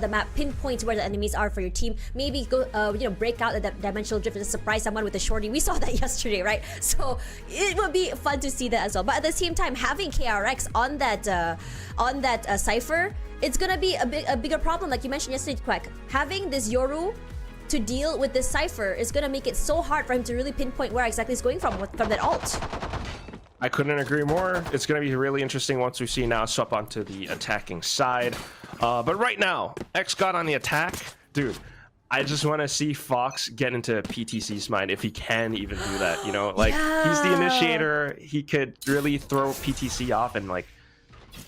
the map, pinpoint where the enemies are for your team. Maybe go, break out the dimensional drift and just surprise someone with a shorty. We saw that yesterday, right? So it would be fun to see that as well. But at the same time, having KRX on that cipher, it's gonna be a bigger problem, like you mentioned yesterday, Quack. Having this Yoru to deal with this cipher is gonna make it so hard for him to really pinpoint where exactly he's going from that ult. I couldn't agree more. It's going to be really interesting once we see now swap onto the attacking side. But right now, XGOD on the attack. Dude, I just want to see Fox get into PTC's mind if he can even do that. You know, like he's the initiator. He could really throw PTC off and like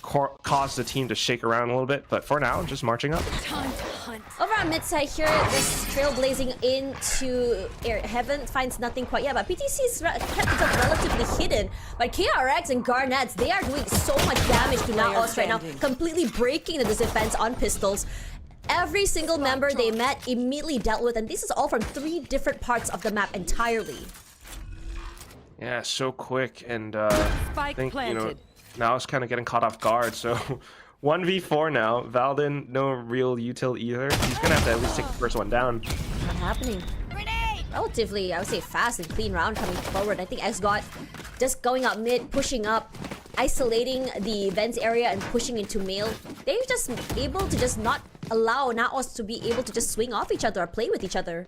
cause the team to shake around a little bit. But for now, just marching up. Over on mid side here, this trailblazing into heaven finds nothing quite yet, but PTC's kept itself relatively hidden. But KRX and Garnets, they are doing so much damage to NAOS right now, completely breaking the defense on pistols. Every single member they met immediately dealt with, and this is all from 3 different parts of the map entirely. Yeah, so quick, and I think, you know, NAOS kind of getting caught off guard, so 1v4 now. Valdin, no real util either. He's gonna have to at least take the first one down. Not happening. Relatively, I would say, fast and clean round coming forward. I think XGOD just going up mid, pushing up, isolating the vents area and pushing into male. They're just able to just not allow NAOS to be able to just swing off each other or play with each other.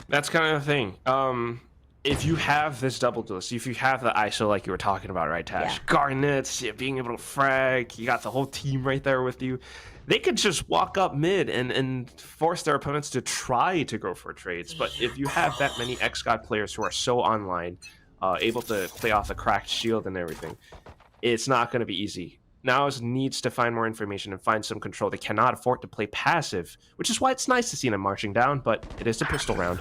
That's kind of the thing. If you have this double duelist, if you have the ISO like you were talking about, right, Tash? Yeah. Garnets, being able to frag, you got the whole team right there with you. They could just walk up mid and force their opponents to try to go for trades. But if you have that many XGOD players who are so online, able to play off the cracked shield and everything, it's not going to be easy. NAOS needs to find more information and find some control. They cannot afford to play passive, which is why it's nice to see them marching down, but it is a pistol round.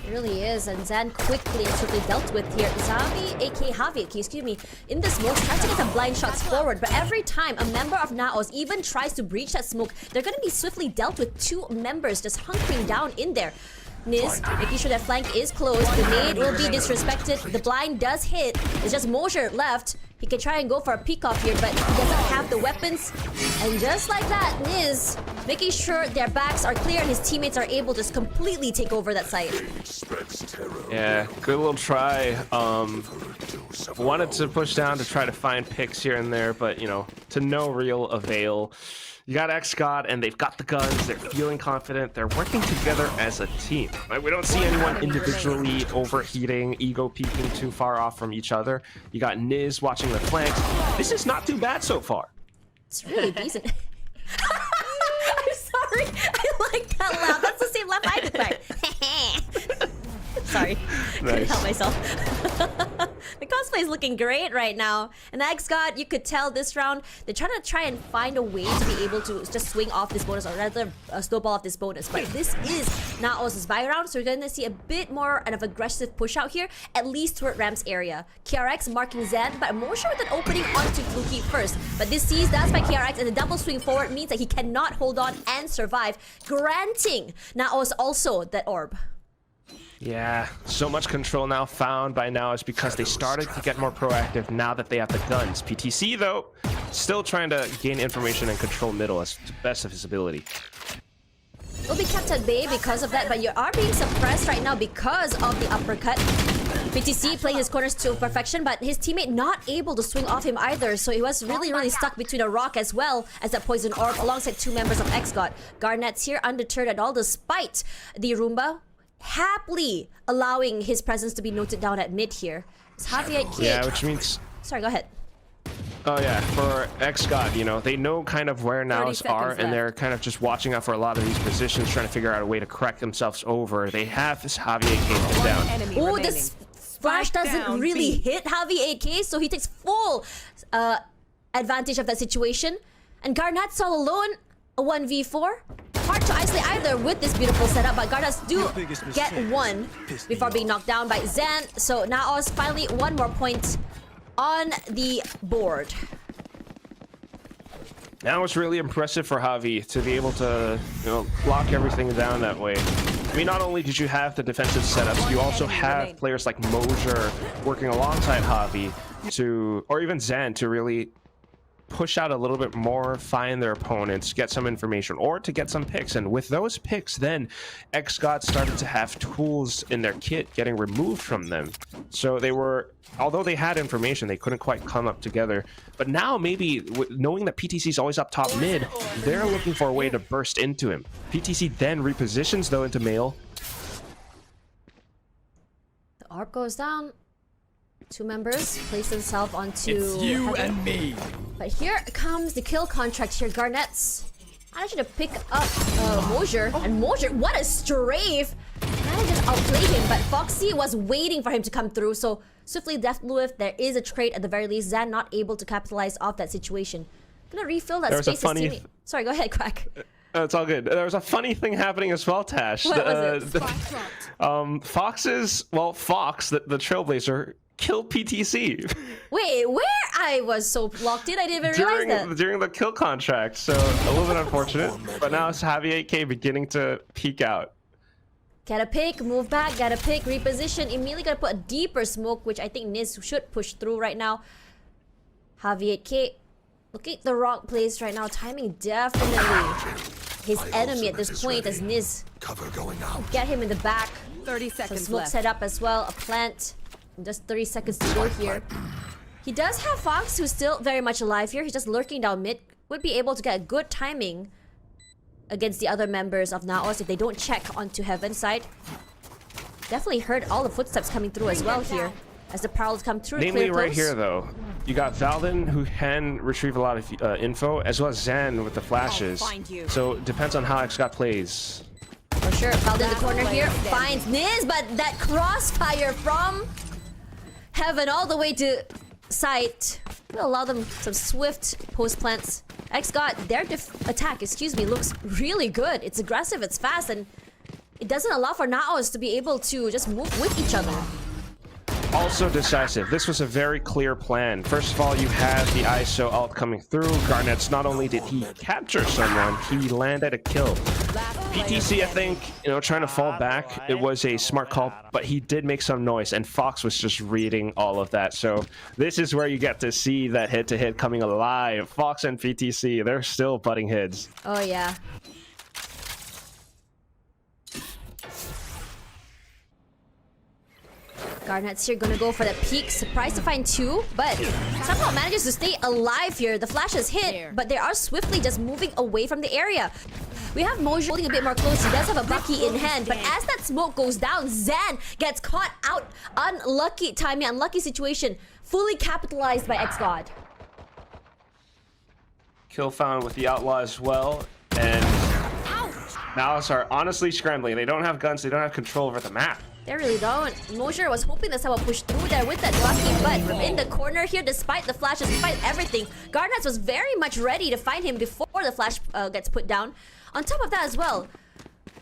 It really is, and Zan quickly and swiftly dealt with here. Javi, excuse me, in this smoke, tries to get some blind shots forward, but every time a member of NAOS even tries to breach that smoke, they're going to be swiftly dealt with 2 members just hunkering down in there. Niz making sure that flank is closed. The nade will be disrespected. The blind does hit. It's just Mosher left. He can try and go for a peek off here, but he doesn't have the weapons. And just like that, Niz making sure their backs are clear and his teammates are able to just completely take over that site. Yeah, good little try. Wanted to push down to try to find picks here and there, but you know, to no real avail. You got XGOD, and they've got the guns. They're feeling confident. They're working together as a team. Right? We don't see anyone individually overheating, ego peeking too far off from each other. You got Niz watching the flanks. This is not too bad so far. It's really decent. I'm sorry. I like that laugh. That's the same laugh I did back. Sorry. Nice. Couldn't help myself. The cosplay is looking great right now. And XGOD, you could tell this round, they're trying to find a way to be able to just swing off this bonus, or rather snowball off this bonus. But this is NAOS' buy round, so we're going to see a bit more of aggressive push out here, at least toward Ram's area. KRX marking Zen, but Mosher with an opening onto Fluky first. But this sees that's by KRX, and the double swing forward means that he cannot hold on and survive, granting NAOS also that orb. Yeah, so much control now found by NAOS because they started to get more proactive now that they have the guns. PTC, though, still trying to gain information and control middle as to the best of his ability. Will be kept at bay because of that, but you are being suppressed right now because of the uppercut. PTC playing his corners to perfection, but his teammate not able to swing off him either, so he was really stuck between a rock as well as that poison orb alongside 2 members of XGOD. Garnet's here undeterred at all despite the Roomba happily allowing his presence to be noted down at mid here. It's Javier. Yeah, which means... Sorry, go ahead. Oh yeah, for XGOD, you know, they know kind of where NAOS are, and they're kind of just watching out for a lot of these positions, trying to figure out a way to crack themselves over. They have this Javier AK down. Oh, this flash doesn't really hit Javi AK, so he takes full advantage of that situation. And Garnet's all alone, a 1v4. Hard to isolate either with this beautiful setup, but Gardas do get one before being knocked down by Zen. So NAOS finally 1 more point on the board. That was really impressive for Javi to be able to, you know, lock everything down that way. I mean, not only did you have the defensive setups, you also have players like Mosher working alongside Javi to, or even Zen to really push out a little bit more, find their opponents, get some information, or to get some picks. And with those picks, then XGOD started to have tools in their kit getting removed from them. So they were, although they had information, they couldn't quite come up together. But now maybe knowing that PTC is always up top mid, they're looking for a way to burst into him. PTC then repositions though into Mail. The ARP goes down. Two members place themselves onto It's you Heather. and me. But here comes the kill contract here. Garnet's managed to pick up Mosier. And Mosier, what a strafe! Managed to outplay him, but Foxy was waiting for him to come through. So swiftly Death Fluid, there is a trade at the very least. Zan not able to capitalize off that situation. Gonna refill that space. Sorry, go ahead, Quack. It's all good. There was a funny thing happening as well, Tash. What was it? Fox, the Trailblazer, killed PTC. Wait, where? I was so locked in, I didn't even realize that. During the kill contract, so a little bit unfortunate. But now it's Javi 8K beginning to peek out. Get a pick, move back, get a pick, reposition. Immediately gotta put a deeper smoke, which I think Niz should push through right now. Javi 8K looking at the wrong place right now. Timing definitely his enemy at this point as Niz get him in the back. 30 seconds Some smoke left. set up as well, a plant. Just 30 seconds to go here. He does have Fox, who's still very much alive here. He's just lurking down mid. Would be able to get good timing against the other members of NAOS if they don't check onto Heaven's side. Definitely heard all the footsteps coming through as well here. As the Prowls come through. Namely right close. here though. You got Valden, who can retrieve a lot of info, as well as Zan with the flashes. find you. So it depends on how XGOD plays. For sure, Valden in the corner here. Finds Niz, but that crossfire from Heaven all the way to site will allow them some swift post plants. XGOD, their attack, looks really good. It's aggressive, it's fast, and it doesn't allow for NAOS to be able to just move with each other. Also decisive. This was a very clear plan. First of all, you had the ISO ult coming through. Garnet's, not only did he capture someone, he landed a kill. PTC, I think, trying to fall back, it was a smart call, but he did make some noise, and Fox was just reading all of that. So this is where you get to see that hit-to-hit coming alive. Fox and PTC, they're still butting heads. Oh yeah. Garnet's here gonna go for the peak. Surprised to find two, but somehow manages to stay alive here. The flashes hit, but they are swiftly just moving away from the area. We have Mojo holding a bit more close. He does have a Bucky in hand, but as that smoke goes down, Zan gets caught out. Unlucky timing, unlucky situation. Fully capitalized by XGOD. Kill found with the Outlaw as well, and NAOS are honestly scrambling. They don't have guns, they don't have control over the map. They really don't. Mosher was hoping that someone pushed through there with that Bucky, but from in the corner here, despite the flashes, despite everything, Garnets was very much ready to find him before the flash gets put down. On top of that as well,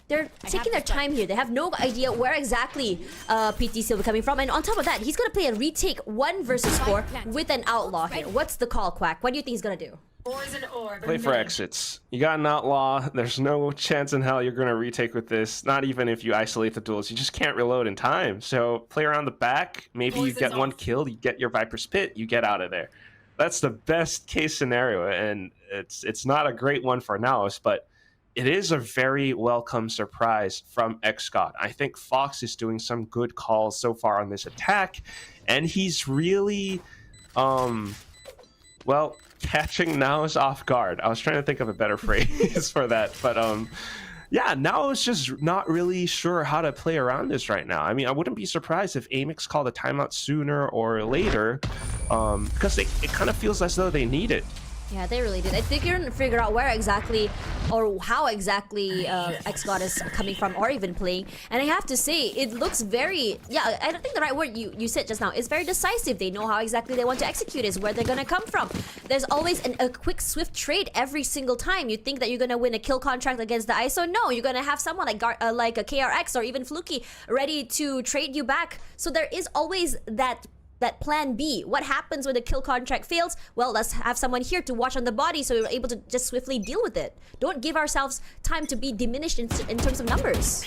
they're taking their time here. They have no idea where exactly PTC will be coming from. And on top of that, he's going to play a retake 1 versus 4 with an Outlaw here. What's the call, Quack? What do you think he's going to do? Play for exits. You got an Outlaw. There's no chance in hell you're going to retake with this. Not even if you isolate the duels. You just can't reload in time. So play around the back. Maybe you get one kill. You get your Viper's Pit. You get out of there. That's the best case scenario. And it's not a great one for NAOS, but it is a very welcome surprise from XGOD. I think Fox is doing some good calls so far on this attack. And he's really, well, catching NAOS off guard. I was trying to think of a better phrase for that, but yeah, NAOS just not really sure how to play around this right now. I mean, I wouldn't be surprised if Amix called a timeout sooner or later, because it kind of feels as though they need it. Yeah, they really did. I think you're gonna figure out where exactly or how exactly XGOD is coming from or even playing. And I have to say, it looks very, yeah, I don't think the right word you said just now is very decisive. They know how exactly they want to execute is, where they're gonna come from. There's always a quick, swift trade every single time. You think that you're gonna win a kill contract against the ISO? No, you're gonna have someone like a KRX or even Fluky ready to trade you back. So there is always that plan B. What happens when the kill contract fails? Well, let's have someone here to watch on the body so we're able to just swiftly deal with it. Don't give ourselves time to be diminished in terms of numbers.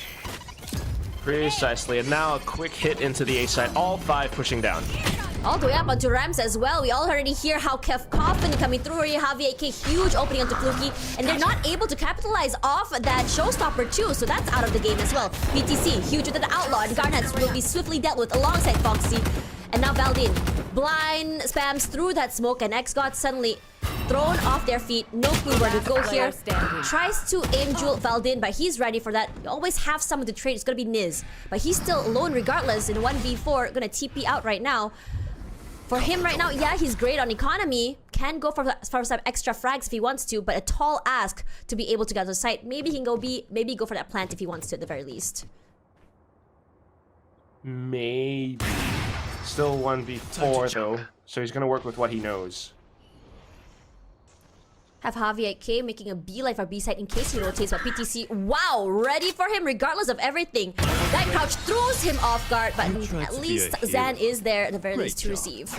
Precisely. And now a quick hit into the A side. All 5 pushing down. All the way up onto Rams as well. We already hear how Kev Coffin coming through here. Javi AK, huge opening onto Fluky. And they're not able to capitalize off that showstopper too. So that's out of the game as well. PTC, huge into the Outlaw. And Garnets will be swiftly dealt with alongside Foxy. And now Valdin. Blind spams through that smoke. And XGOD suddenly thrown off their feet. No clue where to go here. Tries to aim Jewel Valdin, but he's ready for that. You always have someone to trade. It's going to be Niz. But he's still alone regardless in 1v4. Going to TP out right now. For him right now, yeah, he's great on economy. Can go for some extra frags if he wants to, but a tall ask to be able to get to the site. Maybe he can go B, maybe go for that plant if he wants to at the very least. Maybe. Still 1v4 though, so he's gonna work with what he knows. Have Javi AK making a beeline for B side in case he rotates, but PTC, wow, ready for him regardless of everything. That crouch throws him off guard, but at least Zan is there at the very least to receive.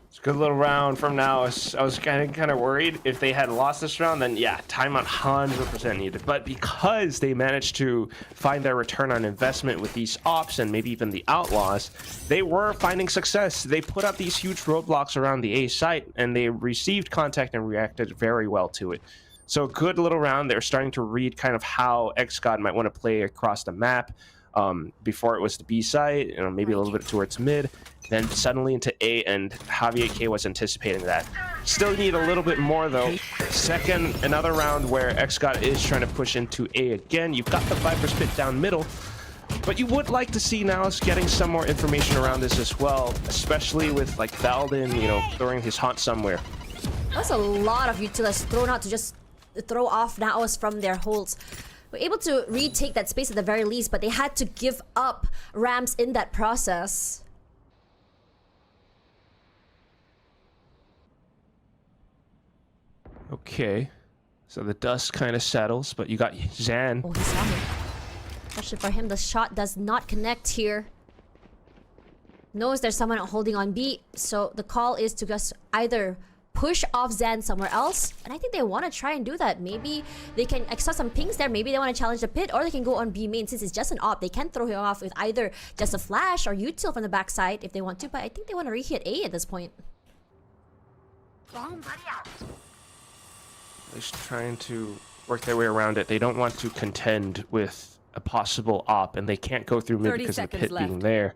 It's a good little round from NAOS. I was kind of worried if they had lost this round, then yeah, timeout 100% needed. But because they managed to find their return on investment with these ops and maybe even the Outlaws, they were finding success. They put up these huge roadblocks around the A site and they received contact and reacted very well to it. So good little round. They're starting to read kind of how XGOD might want to play across the map. Before it was the B site, you know, maybe a little bit towards mid, then suddenly into A, and Javi AK was anticipating that. Still need a little bit more though. Second, another round where XGOD is trying to push into A again. You've got the Viper spit down middle, but you would like to see NAOS getting some more information around this as well, especially with like Valdin, you know, throwing his haunt somewhere. That's a lot of utilities thrown out to just throw off NAOS from their holds. Were able to retake that space at the very least, but they had to give up Rams in that process. Okay, so the dust kind of settles, but you got Zan. Oh, he saw him. Especially for him, the shot does not connect here. Knows there's someone holding on B, so the call is to just either push off Zan somewhere else, and I think they want to try and do that. Maybe they can exhaust some pings there, maybe they want to challenge the pit, or they can go on B main. Since it's just an op, they can throw him off with either just a flash or util from the backside if they want to, but I think they want to re-hit A at this point. Just trying to work their way around it. They don't want to contend with a possible op, and they can't go through mid because of the pit being there.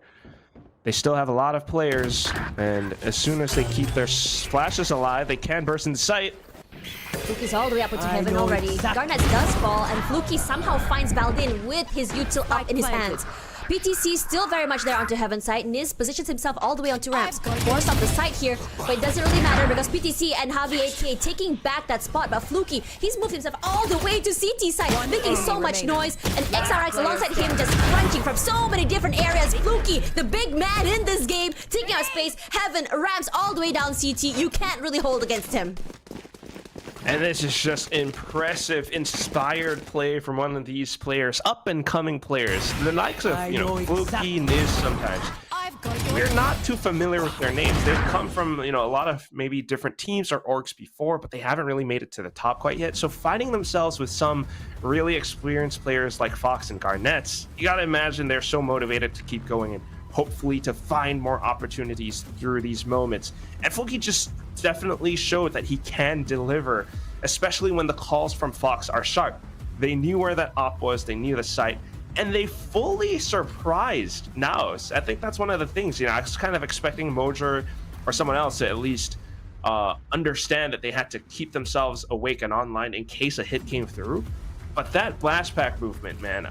They still have a lot of players, and as soon as they keep their flashes alive, they can burst into sight. Fluky's all the way up into heaven already. Garnet does fall, and Fluky somehow finds Valdin with his util up in his hands. PTC still very much there onto heaven side. Niz positions himself all the way onto ramps. Forced off the site here, but it doesn't really matter because PTC and Javi AK taking back that spot. But Fluky, he's moved himself all the way to CT side, making so much noise. And XRX alongside him just crunching from so many different areas. Fluky, the big man in this game, taking out space. Heaven, ramps all the way down CT. You can't really hold against him. And this is just impressive, inspired play from one of these players, up-and-coming players. The likes of, you know, Fluky, Niz sometimes. We're not too familiar with their names. They've come from, you know, a lot of maybe different teams or orgs before, but they haven't really made it to the top quite yet. So finding themselves with some really experienced players like Fox and Garnets, you gotta imagine they're so motivated to keep going and hopefully to find more opportunities through these moments. And Fluky just definitely showed that he can deliver, especially when the calls from Fox are sharp. They knew where that op was, they knew the site, and they fully surprised NAOS. I think that's one of the things, you know, I was kind of expecting Mojer or someone else to at least understand that they had to keep themselves awake and online in case a hit came through. But that blast pack movement, man,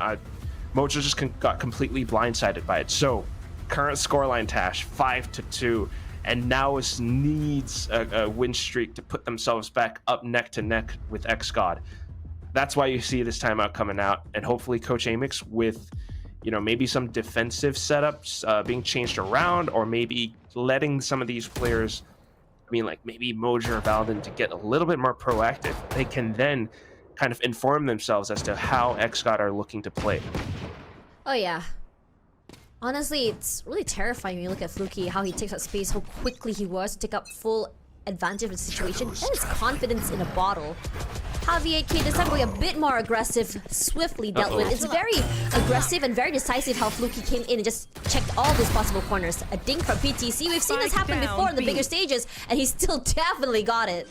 Mojer just got completely blindsided by it. So current scoreline, Tash, 5-2. And NAOS needs a win streak to put themselves back up neck to neck with XGOD. That's why you see this timeout coming out, and hopefully Coach Amix with, you know, maybe some defensive setups being changed around, or maybe letting some of these players, I mean, like maybe Mojer or Valdin, to get a little bit more proactive. They can then kind of inform themselves as to how XGOD are looking to play. Oh yeah. Honestly, it's really terrifying when you look at Fluky, how he takes up space, how quickly he was to take up full advantage of the situation. That is confidence in a bottle. Javi 8K this time going a bit more aggressive, swiftly dealt with. It's very aggressive and very decisive how Fluky came in and just checked all these possible corners. A dink from PTC. We've seen this happen before in the bigger stages, and he still definitely got it.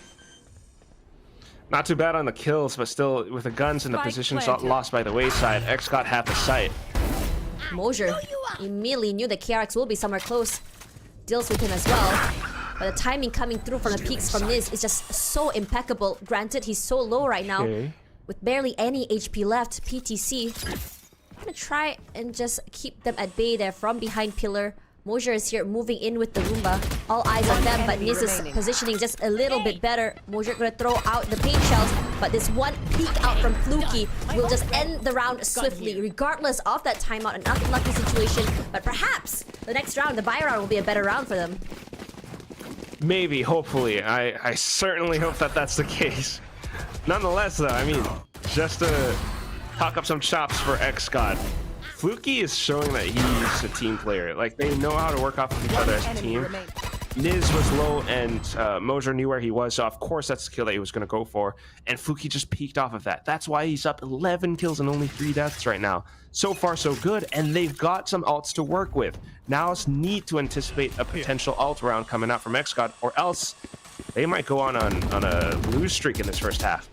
Not too bad on the kills, but still with the guns and the positions lost by the wayside, XGOD had the sight. Mosier immediately knew that KRX will be somewhere close. Deals with him as well. But the timing coming through from the peaks from Niz is just so impeccable. Granted, he's so low right now. With barely any HP left, PTC gonna try and just keep them at bay there from behind pillar. Mosier is here moving in with the Roomba. All eyes on them, but Niz's positioning just a little bit better. Mosier gonna throw out the paint shells, but this one peek out from Fluky will just end the round swiftly, regardless of that timeout, an unlucky situation. But perhaps the next round, the buy round, will be a better round for them. Maybe, hopefully. I certainly hope that that's the case. Nonetheless, though, I mean, just to talk up some chops for XGOD. Fluky is showing that he's a team player. Like, they know how to work off of each other as a team. Niz was low, and Mosier knew where he was, so of course that's the kill that he was going to go for. And Fluky just peeked off of that. That's why he's up 11 kills and only 3 deaths right now. So far, so good, and they've got some ults to work with. NAOS need to anticipate a potential ult round coming out from XGOD, or else they might go on a lose streak in this first half.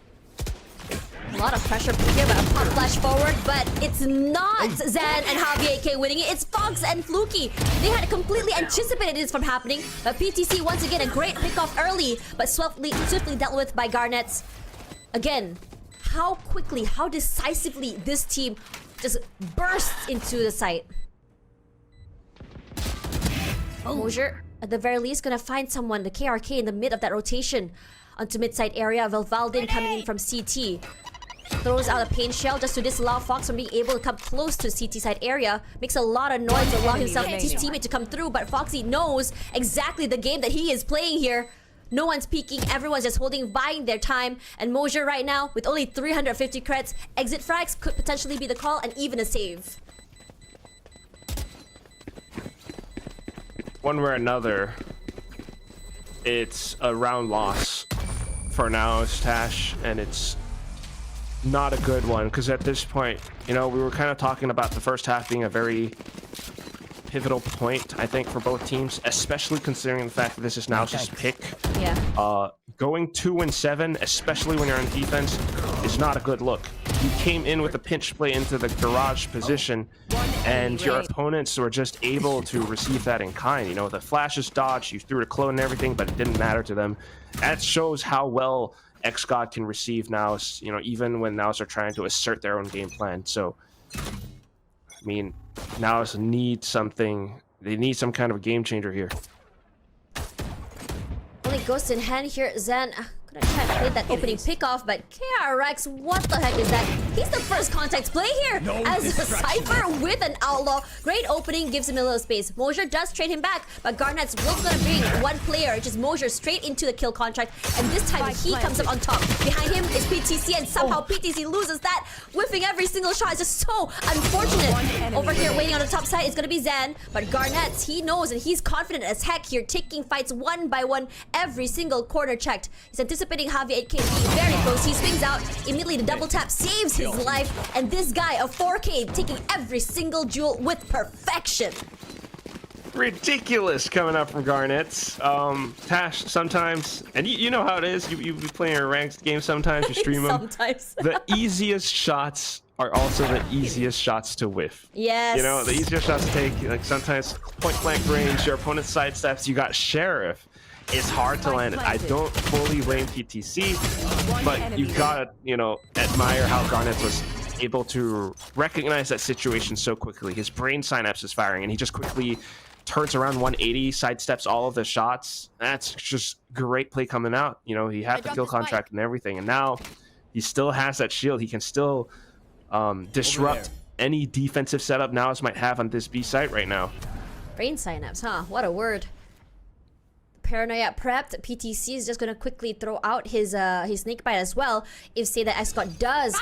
A lot of pressure here, but a pop flash forward, but it's not Zan and Javi 8K winning it. It's Fox and Fluky. They had completely anticipated this from happening, but PTC once again a great pickoff early, but swiftly dealt with by Garnets. Again, how quickly, how decisively this team just bursts into the site. Mosier, at the very least, gonna find someone, the KRK in the mid of that rotation onto mid-side area. Velvaldin coming in from CT. Throws out a paint shell just to disallow Fox from being able to come close to CT side area. Makes a lot of noise to allow his teammate to come through, but Foxy knows exactly the game that he is playing here. No one's peeking, everyone's just buying their time. And Mosier right now, with only 350 creds, exit frags could potentially be the call and even a save. One way or another, it's a round loss for NAOS Tash, and it's not a good one, because at this point, you know, we were kind of talking about the first half being a very pivotal point, I think, for both teams, especially considering the fact that this is NAOS' pick. Yeah. Going 2-7, especially when you're on defense, is not a good look. You came in with a pinch play into the garage position, and your opponents were just able to receive that in kind. You know, the flashes dodged, you threw a clone and everything, but it didn't matter to them. That shows how well XGOD can receive NAOS, you know, even when NAOS are trying to assert their own game plan. So, I mean, NAOS need something. They need some kind of a game changer here. Only ghost in hand here. Zen gonna try to play that opening pickoff, but KRX, what the heck is that? He's the first contact play here as a Cypher with an Outlaw. Great opening, gives him a little space. Mosier does trade him back, but Garnet's will gonna bring one player, which is Mosier, straight into the kill contract, and this time he comes up on top. Behind him is PTC, and somehow PTC loses that, whiffing every single shot. It's just so unfortunate. Over here waiting on the top side is gonna be Zan, but Garnet's, he knows and he's confident as heck here, taking fights one by one, every single corner checked. He's anticipating Javi 8K being very close. He swings out, immediately the double tap saves his life, and this guy, a 4K, taking every single jewel with perfection. Ridiculous coming up from Garnets. Tash, sometimes, and you know how it is, you be playing a ranked game sometimes, you stream them. Sometimes. The easiest shots are also the easiest shots to whiff. Yes. You know, the easiest shots to take, like sometimes point blank range, your opponent sidesteps, you got Sheriff. It's hard to land it. I don't fully blame PTC, but you gotta, you know, admire how Garnet was able to recognize that situation so quickly. His brain synapse is firing, and he just quickly turns around 180, sidesteps all of the shots. That's just great play coming out. You know, he had the kill contract and everything, and now he still has that shield. He can still disrupt any defensive setup NAOS might have on this B site right now. Brain synapse, huh? What a word. Paranoia prepped. PTC is just gonna quickly throw out his snake bite as well if say that XGOD does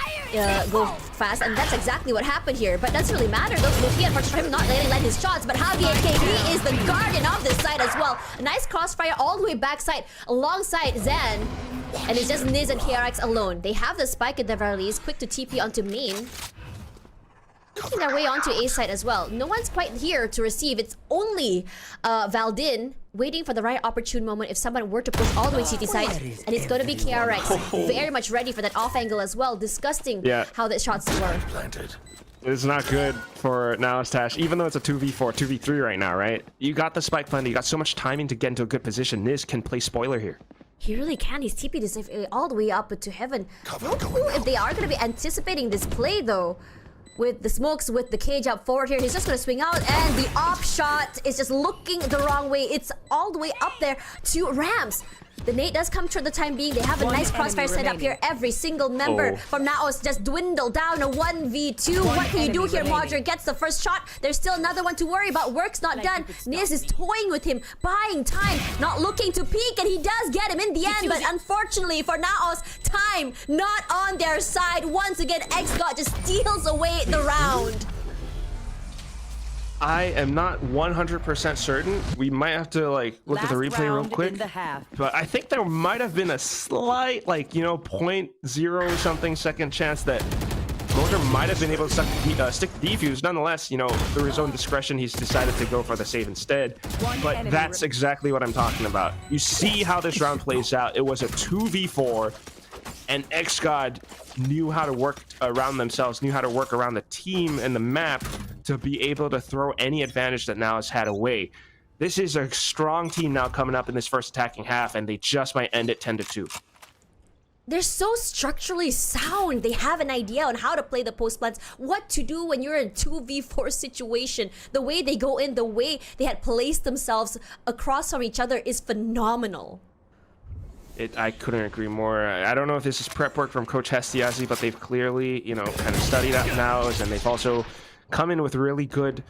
go fast, and that's exactly what happened here. But it doesn't really matter though. Luffy, unfortunately, him not letting him land his shots, but Javi 8K, he is the guardian of this side as well. A nice crossfire all the way backside alongside Zen. And it's just Niz and KRX alone. They have the spike at the very least, quick to TP onto main. Making their way onto A side as well. No one's quite here to receive. It's only Valdin waiting for the right opportune moment if someone were to push all the way to CT side. And it's going to be KRX. Very much ready for that off angle as well. Disgusting how the shots were. It's not good for NAOS Tash, even though it's a 2v4, 2v3 right now, right? You got the spike planted, you got so much timing to get into a good position. Niz can play spoiler here. He really can. He's TP'd this all the way up to heaven. No clue if they are going to be anticipating this play though. With the smokes, with the cage up forward here, he's just going to swing out, and the op shot is just looking the wrong way. It's all the way up there to Rams. The nade does come through the time being. They have a nice crossfire set up here. Every single member from NAOS just dwindle down to 1v2. What can you do here? Modric gets the first shot. There's still another one to worry about. Work's not done. Niz is toying with him, buying time, not looking to peek, and he does get him in the end. But unfortunately for NAOS, time not on their side. Once again, XGOD just steals away the round. I am not 100% certain. We might have to look at the replay real quick. But I think there might have been a slight 0.0 something second chance that Moser might have been able to stick the defuse. Nonetheless, through his own discretion, he's decided to go for the save instead. But that's exactly what I'm talking about. You see how this round plays out. It was a 2v4, and XGOD knew how to work around themselves, knew how to work around the team and the map to be able to throw any advantage that NAOS had away. This is a strong team now coming up in this first attacking half, and they just might end it 10-2. They're so structurally sound. They have an idea on how to play the post plants, what to do when you're in a 2v4 situation. The way they go in, the way they had placed themselves across from each other is phenomenal. I couldn't agree more. I don't know if this is prep work from Coach Hestiazi, but they've clearly, kind of studied out NAOS, and they've also come in with really good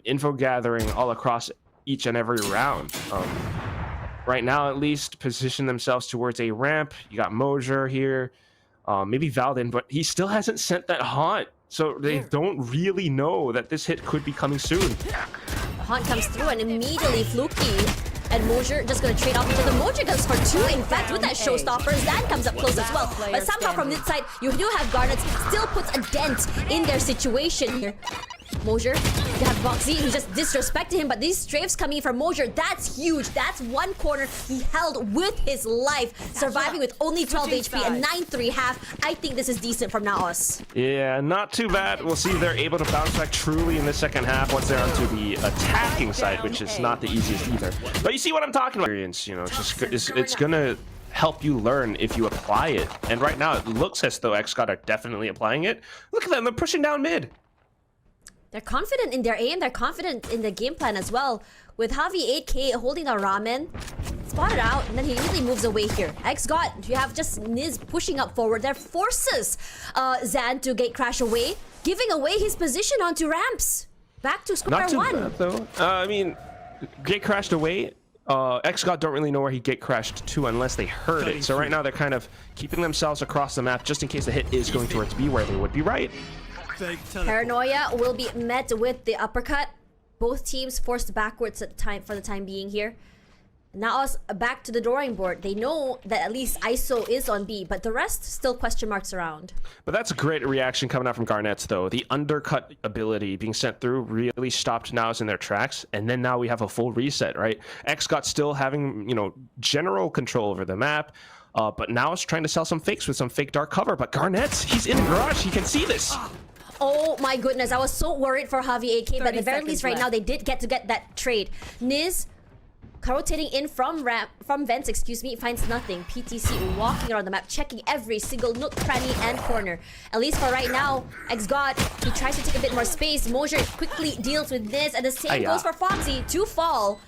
info gathering all across each and every round. Right now, at least, position themselves towards a ramp. You got Moser here, maybe Valdin, but he still hasn't sent that haunt. So they don't really know that this hit could be coming soon. Haunt comes through and immediately Fluky and Moser just going to trade off each other. Moser goes for two, in fact, with that showstopper. Zan comes up close as well. But somehow from this side, you do have Garnets still puts a dent in their situation here. Moser, you have Boxy, who just disrespected him, but these strafes coming from Moser, that's huge. That's one corner he held with his life, surviving with only 12 HP and 9-3 half. I think this is decent from NAOS. Yeah, not too bad. We'll see if they're able to bounce back truly in the second half once they're onto the attacking side, which is not the easiest either. But you see what I'm talking about. It's gonna help you learn if you apply it. And right now, it looks as though XGOD are definitely applying it. Look at them, they're pushing down mid. They're confident in their aim, they're confident in the game plan as well. With Javi 8K holding the ramen, spotted out, and then he immediately moves away here. XGOD, you have just Niz pushing up forward. That forces Zan to gate crash away, giving away his position onto ramps. Back to square one. Not too bad, though. I mean, gate crashed away. XGOD don't really know where he gate crashed to unless they heard it. So right now they're kind of keeping themselves across the map just in case the hit is going towards B, where they would be right. Paranoia will be met with the uppercut. Both teams forced backwards for the time being here. Now back to the drawing board. They know that at least ISO is on B, but the rest still question marks around. But that's a great reaction coming out from Garnets, though. The undercut ability being sent through really stopped NAOS in their tracks, and then now we have a full reset, right? XGOD still having, general control over the map, but NAOS trying to sell some fakes with some fake dark cover. But Garnets, he's in the garage. He can see this. Oh my goodness, I was so worried for Javi AK, but at the very least right now they did get that trade. Niz rotating in from vents, finds nothing. PTC walking around the map, checking every single nook, cranny, and corner. At least for right now, XGOD, he tries to take a bit more space. Moser quickly deals with this, and the same goes for Foxy to fall,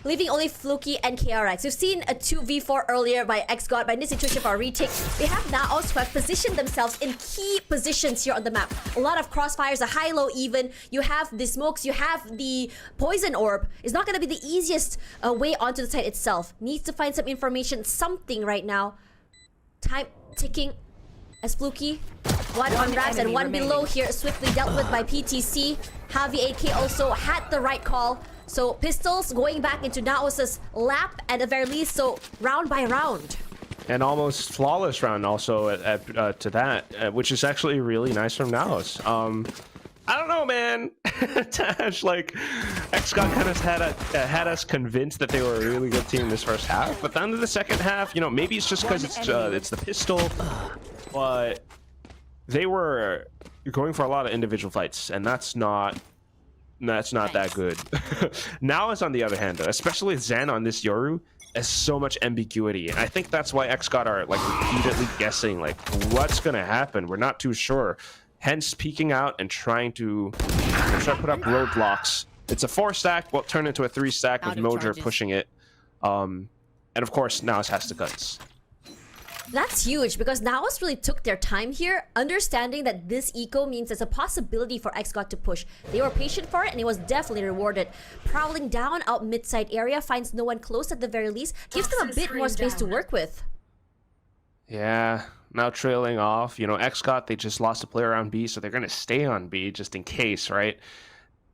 leaving only Fluky and KRX. We've seen a 2v4 earlier by XGOD, but in this situation for a retake, they have NAOS who have positioned themselves in key positions here on the map. A lot of crossfires, a high-low even. You have the smokes, you have the poison orb. It's not going to be the easiest way onto the site itself. Needs to find some information, something right now. Time ticking as Fluky. One on Raps and one below here, swiftly dealt with by PTC. Javi AK also had the right call. So pistols going back into NAOS's lap at the very least, so round by round. An almost flawless round also to that, which is actually really nice from NAOS. I don't know, man. Tash, like, XGOD kind of had us convinced that they were a really good team this first half, but then in the second half, you know, maybe it's just because it's the pistol, but they were going for a lot of individual fights, and that's not that good. NAOS, on the other hand, though, especially with Zen on this Yoru, has so much ambiguity, and I think that's why XGOD are like repeatedly guessing, like, what's gonna happen. We're not too sure. Hence, peeking out and trying to put up roadblocks. It's a 4-stack, will turn into a 3-stack with Mojer pushing it. And of course, NAOS has the guns. That's huge because NAOS really took their time here, understanding that this eco means there's a possibility for XGOD to push. They were patient for it and it was definitely rewarded. Prowling down out mid-side area, finds no one close at the very least, gives them a bit more space to work with. Yeah. Now trailing off, you know, XGOD, they just lost a player on B, so they're going to stay on B just in case, right?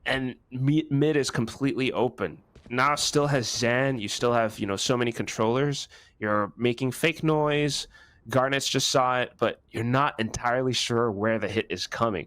And mid is completely open. Now still has Zan, you still have, you know, so many controllers. You're making fake noise. Garnets just saw it, but you're not entirely sure where the hit is coming.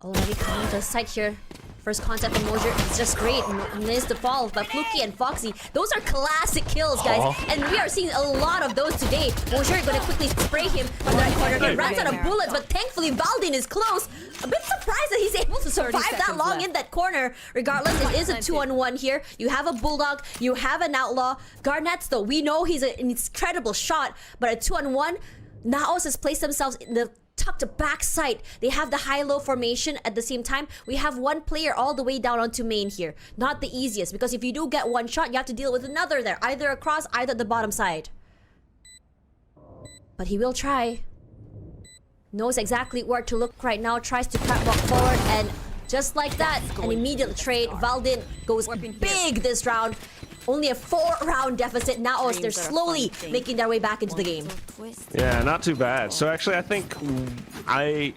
Already coming to the site here. First contact from Mojer, it's just great. Missed the fall, but Fluky and Foxy, those are classic kills, guys. And we are seeing a lot of those today. Mojer gonna quickly spray him on the right corner. He runs out of bullets, but thankfully Valdin is close. A bit surprised that he's able to survive that long in that corner. Regardless, it is a 2-on-1 here. You have a Bulldog, you have an Outlaw. Garnets, though, we know he's an incredible shot, but a 2-on-1, NAOS has placed themselves in the tucked back side. They have the high-low formation at the same time. We have one player all the way down onto main here. Not the easiest, because if you do get one shot, you have to deal with another there, either across, either the bottom side. But he will try. Knows exactly where to look right now, tries to walk forward, and just like that, an immediate trade. Valdin goes big this round. Only a 4-round deficit. NAOS, they're slowly making their way back into the game. Yeah, not too bad. So actually, I think I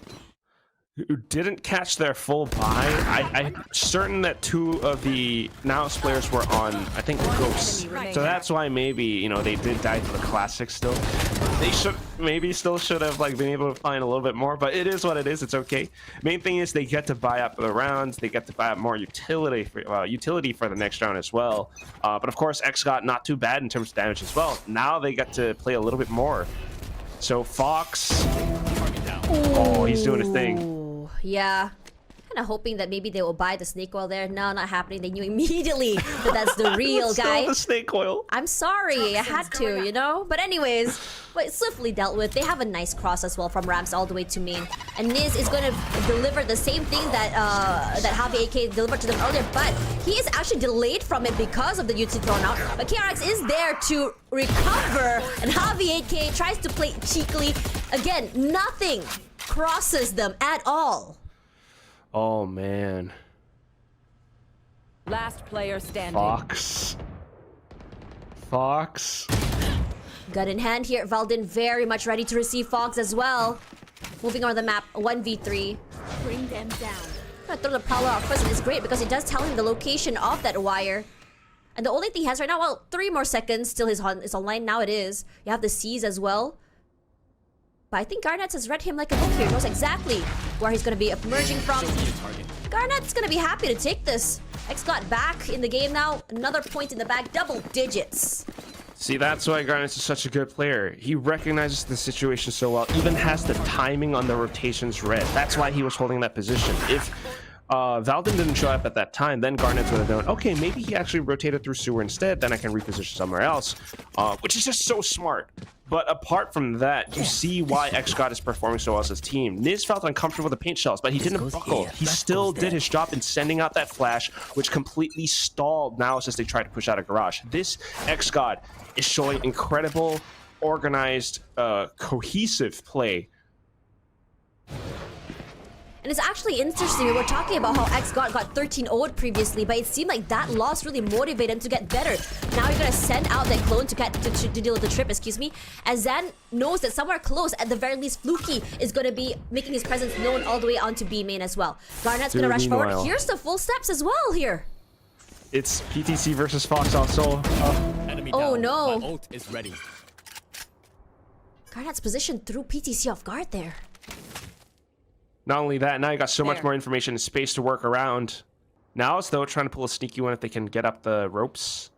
didn't catch their full buy. I'm certain that 2 of the NAOS players were on, I think, Ghosts. So that's why maybe, you know, they did die to the classic still. They should have like been able to find a little bit more, but it is what it is. It's okay. Main thing is they get to buy up the rounds. They get to buy up more utility for the next round as well. But of course, XGOD not too bad in terms of damage as well. Now they get to play a little bit more. So Fox, oh, he's doing his thing. Yeah. Kind of hoping that maybe they will buy the snake oil there. No, not happening. They knew immediately that that's the real guy. Still the snake oil. I'm sorry, I had to, you know? But anyways, but swiftly dealt with. They have a nice cross as well from ramps all the way to main. And Niz is going to deliver the same thing that that Javi AK delivered to them earlier, but he is actually delayed from it because of the UT thrown out. But KRX is there to recover, and Javi AK tries to play cheekily. Again, nothing crosses them at all. Oh man. Last player standing. Fox. Gun in hand here. Valdin very much ready to receive Fox as well. Moving on the map, 1v3. Bring them down. Gonna throw the Prowler out first, and it's great because it does tell him the location of that wire. And the only thing he has right now, well, 3 more seconds till his is online. Now it is. You have the C's as well. But I think Garnets has read him like a book here. He knows exactly where he's going to be emerging from. Garnet's going to be happy to take this. XGOD back in the game now. Another point in the bag. Double digits. See, that's why Garnets is such a good player. He recognizes the situation so well. Even has the timing on the rotations read. That's why he was holding that position. If Valdin didn't show up at that time, then Garnets would have known, okay, maybe he actually rotated through sewer instead. Then I can reposition somewhere else. Which is just so smart. But apart from that, you see why XGOD is performing so well as his team. Niz felt uncomfortable with the paint shells, but he didn't buckle. He still did his job in sending out that flash, which completely stalled NAOS as they tried to push out a garage. This XGOD is showing incredible, organized, cohesive play. And it's actually interesting. We were talking about how XGOD got 13-0'd previously, but it seemed like that loss really motivated him to get better. Now you're gonna send out that clone to deal with the trip, excuse me. As Zan knows that somewhere close, at the very least, Fluky is gonna be making his presence known all the way onto B main as well. Garnet's gonna rush forward. Here's the full steps as well here. It's PTC versus Fox also. Oh no. My ult is ready. Garnet's position threw PTC off guard there. Not only that, now you got so much There. more information and space to work around. Now it's though trying to pull a sneaky one if they can get up the ropes.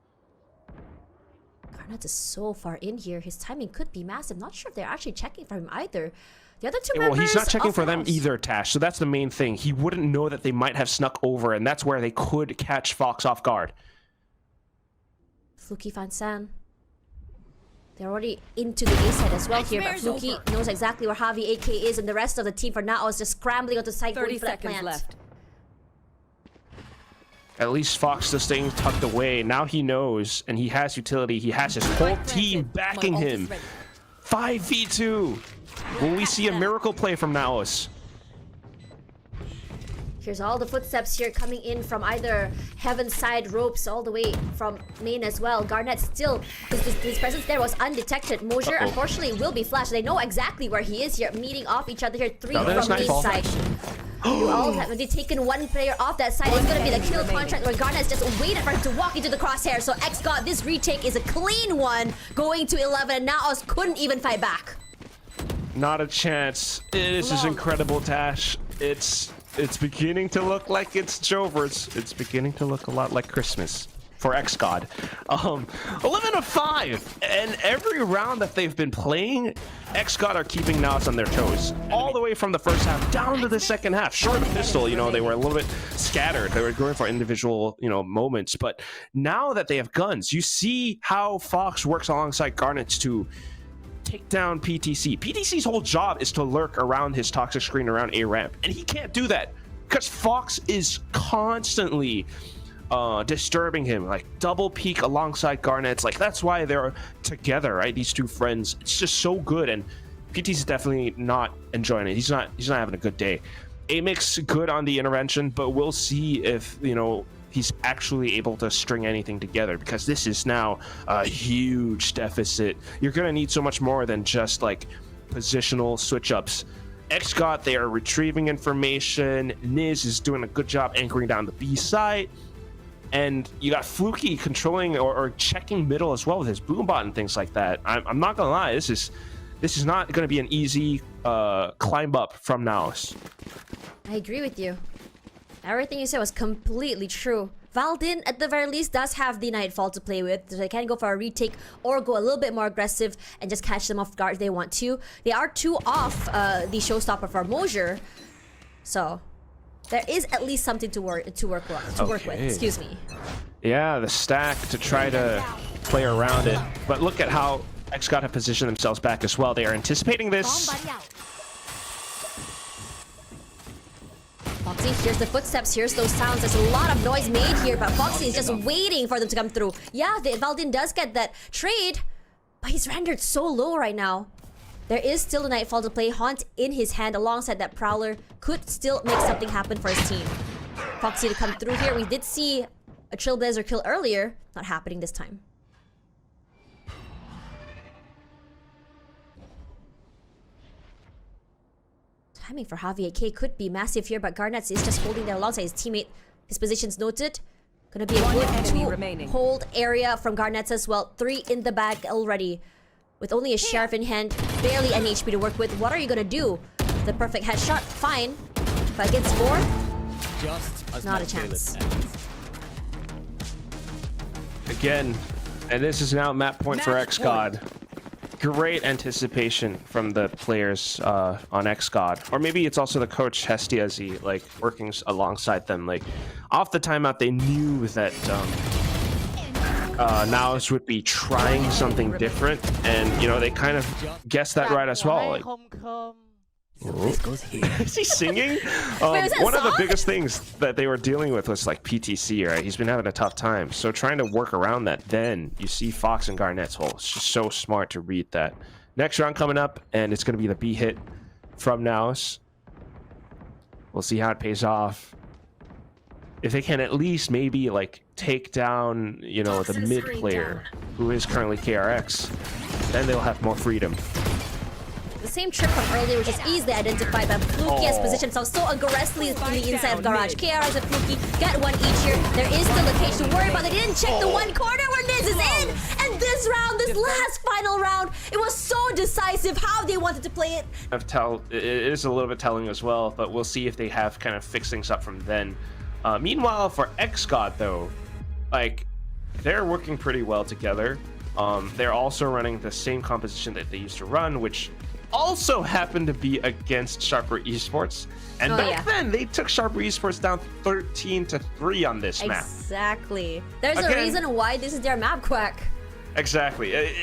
Garnet is so far in here. His timing could be massive. Not sure if they're actually checking for him either. The other two Well, members he's not checking of for them NAOS. either, Tash. So that's the main thing. He wouldn't know that they might have snuck over, and that's where they could catch Fox off guard. Fluky Fansan. They're already into the A side as well here, but Nightmare's Fluky over. knows exactly where Javi AK is, and the rest of the team for NAOS just scrambling onto site 30 going for that seconds plant. left. At least Fox still staying tucked away. Now he knows, and he has utility. He has his whole team backing My ult him. is ready. 5v2. Will we see a miracle play from NAOS? Here's all the footsteps here coming in from either Heaven's side ropes all the way from main as well. Garnet still, his presence there was undetected. Mosier Uh-oh. unfortunately will be flashed. They know exactly where he is here, meeting off each other here. 3 Now from there's main Nightfall. side. You all have already taken one player off that side. It's gonna be the kill contract where Garnet's just waited for him to walk into the crosshair. So XGOD, this retake is a clean one, going to 11, and NAOS couldn't even fight back. Not a chance. This is incredible, Tash. It's beginning to look like it's Jovers. It's beginning to look a lot like Christmas for XGOD. 11-5, and every round that they've been playing, XGOD are keeping NAOS on their toes, all the way from the first half down to the second half. Short of pistol, you know, they were a little bit scattered. They were going for individual, you know, moments. But now that they have guns, you see how Fox works alongside Garnets to take down PTC. PTC's whole job is to lurk around his toxic screen around A ramp, and he can't do that because Fox is constantly disturbing him, like double peek alongside Garnets. Like that's why they're together, right? These two friends. It's just so good, and PTC's definitely not enjoying it. He's not having a good day. Amix good on the intervention, but we'll see if, you know, he's actually able to string anything together, because this is now a huge deficit. You're going to need so much more than just like positional switch ups. XGOD, they are retrieving information. Niz is doing a good job anchoring down the B site. And you got Fluky controlling or checking middle as well with his boombot and things like that. I'm not going to lie. This is not going to be an easy climb up from NAOS. I agree with you. Everything you said was completely true. Valdin, at the very least, does have the Nightfall to play with. So they can go for a retake or go a little bit more aggressive and just catch them off guard if they want to. They are 2 off the showstopper for Mosier. So there is at least something to work with. Excuse me. Yeah, the stack to try to play around it. But look at how XGOD have positioned themselves back as well. They are anticipating this. Foxy hears the footsteps, hears those sounds. There's a lot of noise made here, but Foxy is just waiting for them to come through. Yeah, Valdin does get that trade, but he's rendered so low right now. There is still a Nightfall to play. Haunt in his hand alongside that Prowler could still make something happen for his team. Foxy to come through here. We did see a Trailblazer kill earlier. Not happening this time. Timing for Javi AK could be massive here, but Garnets is just holding there alongside his teammate. His position's noted. Gonna be a One good enemy remaining. hold area from Garnets as well. 3 in the bag already. With only a Sheriff in hand, barely any HP to work with. What are you gonna do? The perfect headshot, fine. But against 4, not a chance. Again, and this is now map point for Match XGOD. Great anticipation from the players on XGOD. Or maybe it's also the coach Hestiazi, like working alongside them. Like off the timeout, they knew that NAOS would be trying something different, and you know they kind of guessed that right as well. Like, is he singing? was that One of the song? biggest things that they were dealing with was like PTC, right? He's been having a tough time. So trying to work around that, then you see Fox and Garnet's hole. It's just so smart to read that. Next round coming up, and it's going to be the B hit from NAOS. We'll see how it pays off. If they can at least maybe like take down, you know, the mid player who is currently KRX, then they'll have more freedom. The same trick from earlier, which is easily identified by Fluky has positioned himself so aggressively in the inside of Garage. KRS and Fluky get one each here. There is still a cage to worry about. They didn't check the one corner where Niz is in. And this round, this last final round, it was so decisive how they wanted to play it. It is a little bit telling as well, but we'll see if they have kind of fixed things up from then. Meanwhile, for XGOD though, like, they're working pretty well together. They're also running the same composition that they used to run, which also happened to be against Sharper Esports. And back then, they took Sharper Esports down 13-3 on this map. Exactly. There's a reason why this is their map, Quack. Exactly.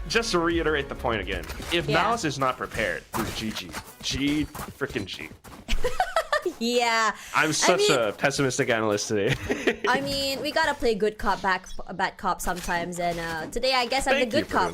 Just to reiterate the point again, if NAOS is not prepared, GG. G freaking G. Yeah. I'm such a pessimistic analyst today. I mean, we gotta play good cop, bad cop sometimes, and today I guess I'm the good cop.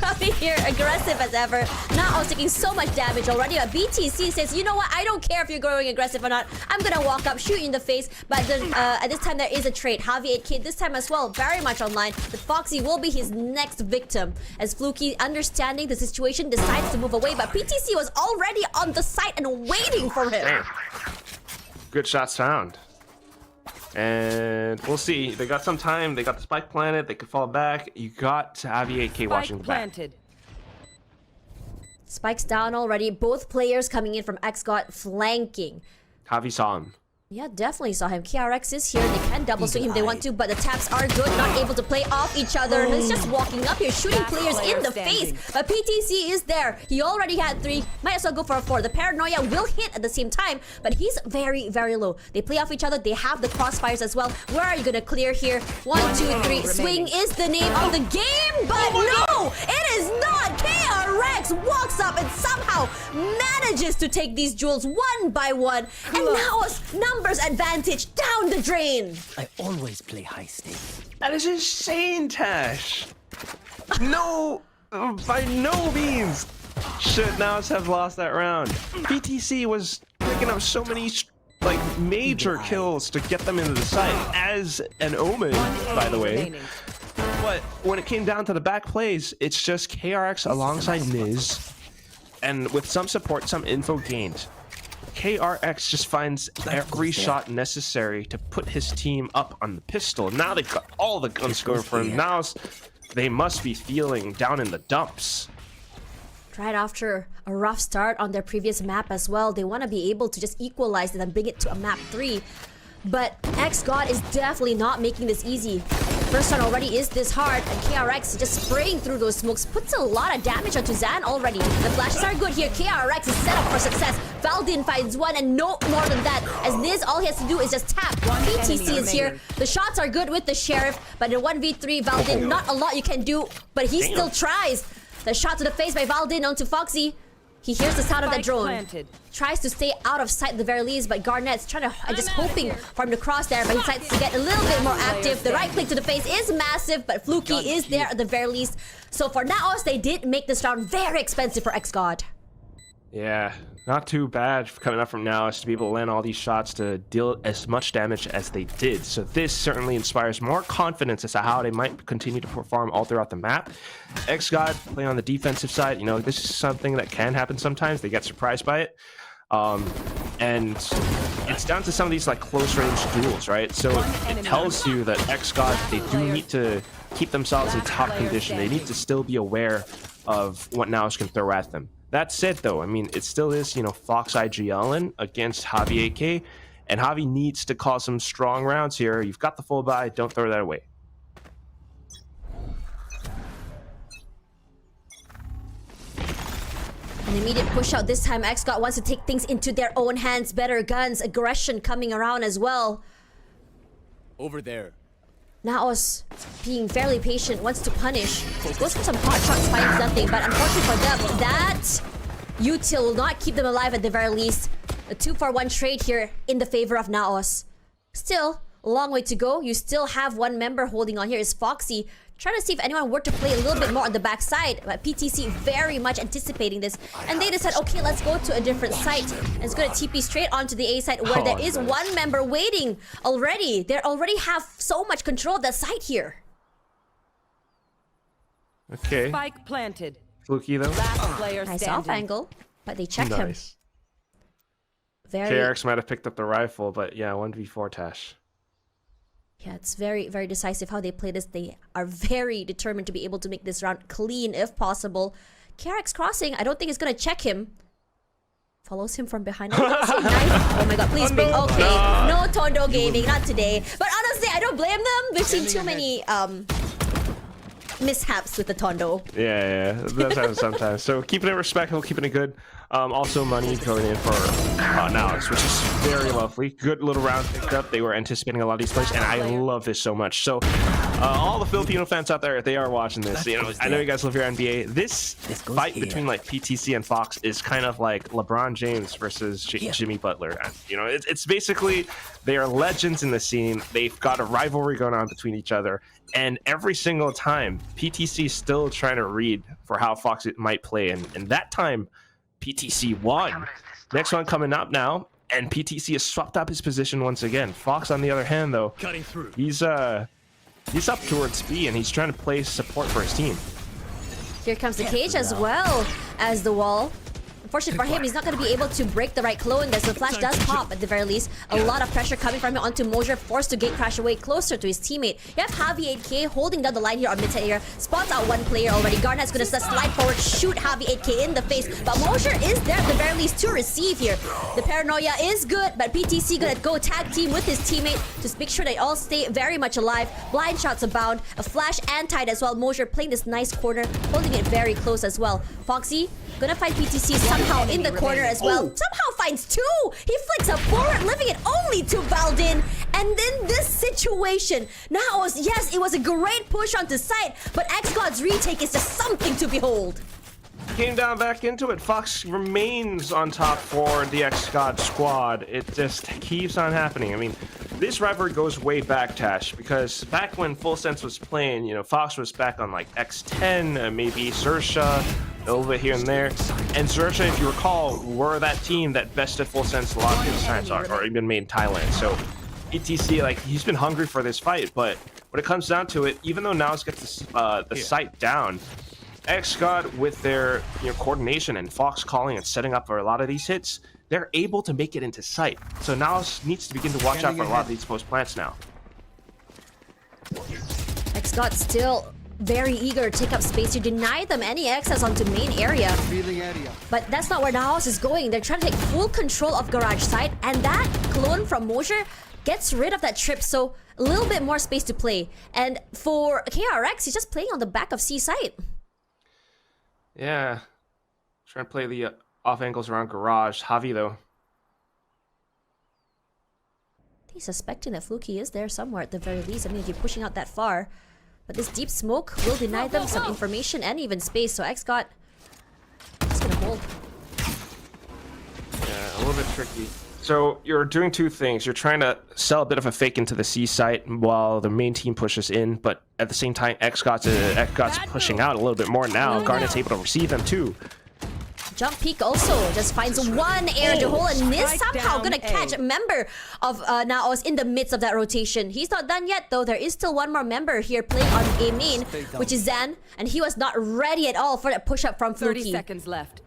Coming here, aggressive as ever. NAOS taking so much damage already, but BTC says, you know what, I don't care if you're going aggressive or not. I'm gonna walk up, shoot you in the face, but at this time there is a trade. Javi 8K this time as well, very much online, but Foxy will be his next victim, as Fluky, understanding the situation, decides to move away, but PTC was already on the site and waiting for him. Damn. Good shots found. And we'll see. They got some time. They got the spike planted. They could fall back. You got Javi 8K watching the back. Spike's down already. Both players coming in from XGOD flanking. Javi saw him. Yeah, definitely saw him. KRX is here. They can double swing him if they want to, but the taps are good, not able to play off each other. He's just walking up here, shooting players in the face. But PTC is there. He already had 3. Might as well go for a 4. The paranoia will hit at the same time, but he's very, very low. They play off each other. They have the crossfires as well. Where are you going to clear here? 1, 2, 3. Swing is the name of the game, but no! It is not! KRX walks up and somehow manages to take these jewels one by one. And now numbers advantage down the drain. I always play high stakes. That is insane, Tash. No, by no means should NAOS have lost that round. BTC was picking up so many major kills to get them into the site as an omen, by the way. But when it came down to the back plays, it's just KRX alongside Niz, and with some support, some info gained. KRX just finds every shot necessary to put his team up on the pistol. Now they've got all the guns going for him. Now they must be feeling down in the dumps. Right after a rough start on their previous map as well, they want to be able to just equalize it and bring it to a map 3. But XGOD is definitely not making this easy. First round already is this hard, and KRX just spraying through those smokes puts a lot of damage onto Zan already. The flashes are good here. KRX is set up for success. Valdin finds one, and no more than that. As Niz, all he has to do is just tap. BTC is here. The shots are good with the Sheriff, but in 1v3, Valdin, not a lot you can do, but he still tries. The shot to the face by Valdin onto Foxy. He hears the sound of that drone. Tries to stay out of sight at the very least, but Garnett's trying to, just hoping for him to cross there, but he decides to get a little bit more active. The right click to the face is massive, but Fluky is there at the very least. So for NAOS, they did make this round very expensive for XGOD. Yeah, not too bad coming up from NAOS to be able to land all these shots to deal as much damage as they did. So this certainly inspires more confidence as to how they might continue to perform all throughout the map. XGOD playing on the defensive side, you know, this is something that can happen sometimes. They get surprised by it. And it's down to some of these close range duels, right? So it tells you that XGOD, they do need to keep themselves in top condition. They need to still be aware of what NAOS can throw at them. That said, though, I mean, it still is, Fox IGLN against Javi 8K, and Javi needs to call some strong rounds here. You've got the full buy, don't throw that away. An immediate push out this time. XGOD wants to take things into their own hands. Better guns, aggression coming around as well. Over there. NAOS being fairly patient, wants to punish. Goes for some hot shots, finds nothing. But unfortunately for them, that util will not keep them alive at the very least. A 2-for-1 trade here in the favor of NAOS. Still, a long way to go. You still have one member holding on here. Is Foxy. Trying to see if anyone were to play a little bit more on the backside. But PTC very much anticipating this. And they decide, okay, let's go to a different site. And it's going to TP straight onto the A site where there is one member waiting already. They already have so much control of that site here. Okay. Spike planted. Fluky though. Last player Nice standing. off angle, but they check him. Nice. Very. KRX might have picked up the rifle, but yeah, 1v4 Tash. Yeah, it's very, very decisive how they play this. They are very determined to be able to make this round clean if possible. KRX crossing, I don't think it's gonna check him. Follows him from behind. I don't see knife. Oh my god, please bring. Okay, no Tondo gaming, not today. But honestly, I don't blame them. We've seen too many mishaps with the Tondo. Yeah, that happens sometimes. So keeping it respectful, keeping it good. Also money going in for NAOS, which is very lovely. Good little round picked up. They were anticipating a lot of these players, and I love this so much. So all the Filipino fans out there, if they are watching this, you know, I know you guys love your NBA. This fight between like PTC and Fox is kind of like LeBron James versus Jimmy Butler. You know, it's basically they are legends in the scene. They've got a rivalry going on between each other. And every single time, PTC is still trying to read for how Fox might play. And that time, PTC won. Next one coming up now, and PTC has swapped up his position once again. Fox, on the other hand, though, he's up towards B, and he's trying to play support for his team. Here comes the cage as well as the wall. Unfortunately for him, he's not going to be able to break the right claw, and the flash does pop at the very least. A lot of pressure coming from him onto Mosier, forced to gate crash away closer to his teammate. You have Javi 8K holding down the line here on mid-side area. Spots out one player already. Garnet's going to slide forward, shoot Javi 8K in the face. But Mosier is there at the very least to receive here. The paranoia is good, but PTC going to go tag team with his teammate to make sure they all stay very much alive. Blind shots abound. A flash and tide as well. Mosier playing this nice corner, holding it very close as well. Foxy gonna find PTC somehow in the corner as well. Somehow finds two! He flicks up forward, leaving it only to Valdin. And then this situation. Now, yes, it was a great push onto site, but XGOD's retake is just something to behold. Came down back into it. Fox remains on top for the XGOD squad. It just keeps on happening. I mean, this rivalry goes way back, Tash, because back when Full Sense was playing, you know, Fox was back on like X10, maybe Sersha, a little bit here and there. And Sersha, if you recall, were that team that bested Full Sense a lot of these times, or even made in Thailand. So ETC, like, he's been hungry for this fight, but when it comes down to it, even though NAOS gets the site down, XGOD with their coordination and Fox calling and setting up for a lot of these hits, they're able to make it into sight. So NAOS needs to begin to watch out for a lot of these post plants now. XGOD still very eager to take up space to deny them any access onto main area. But that's not where NAOS is going. They're trying to take full control of garage site, and that clone from Mosier gets rid of that trip, so a little bit more space to play. And for KRX, he's just playing on the back of C site. Yeah, trying to play the off angles around garage. Javi, though. He's suspecting that Fluky is there somewhere at the very least. I mean, if you're pushing out that far. But this deep smoke will deny them some information and even space, so XGOD is gonna hold. Yeah, a little bit tricky. So you're doing two things. You're trying to sell a bit of a fake into the C site while the main team pushes in, but at the same time, XGOD's pushing out a little bit more now. Garnet's able to receive them too. Jump peek also just finds one air to hold, and is somehow gonna catch a member of NAOS in the midst of that rotation. He's not done yet though. There is still one more member here playing on A main, which is Zan, and he was not ready at all for that push up from Fluky. 30 seconds left.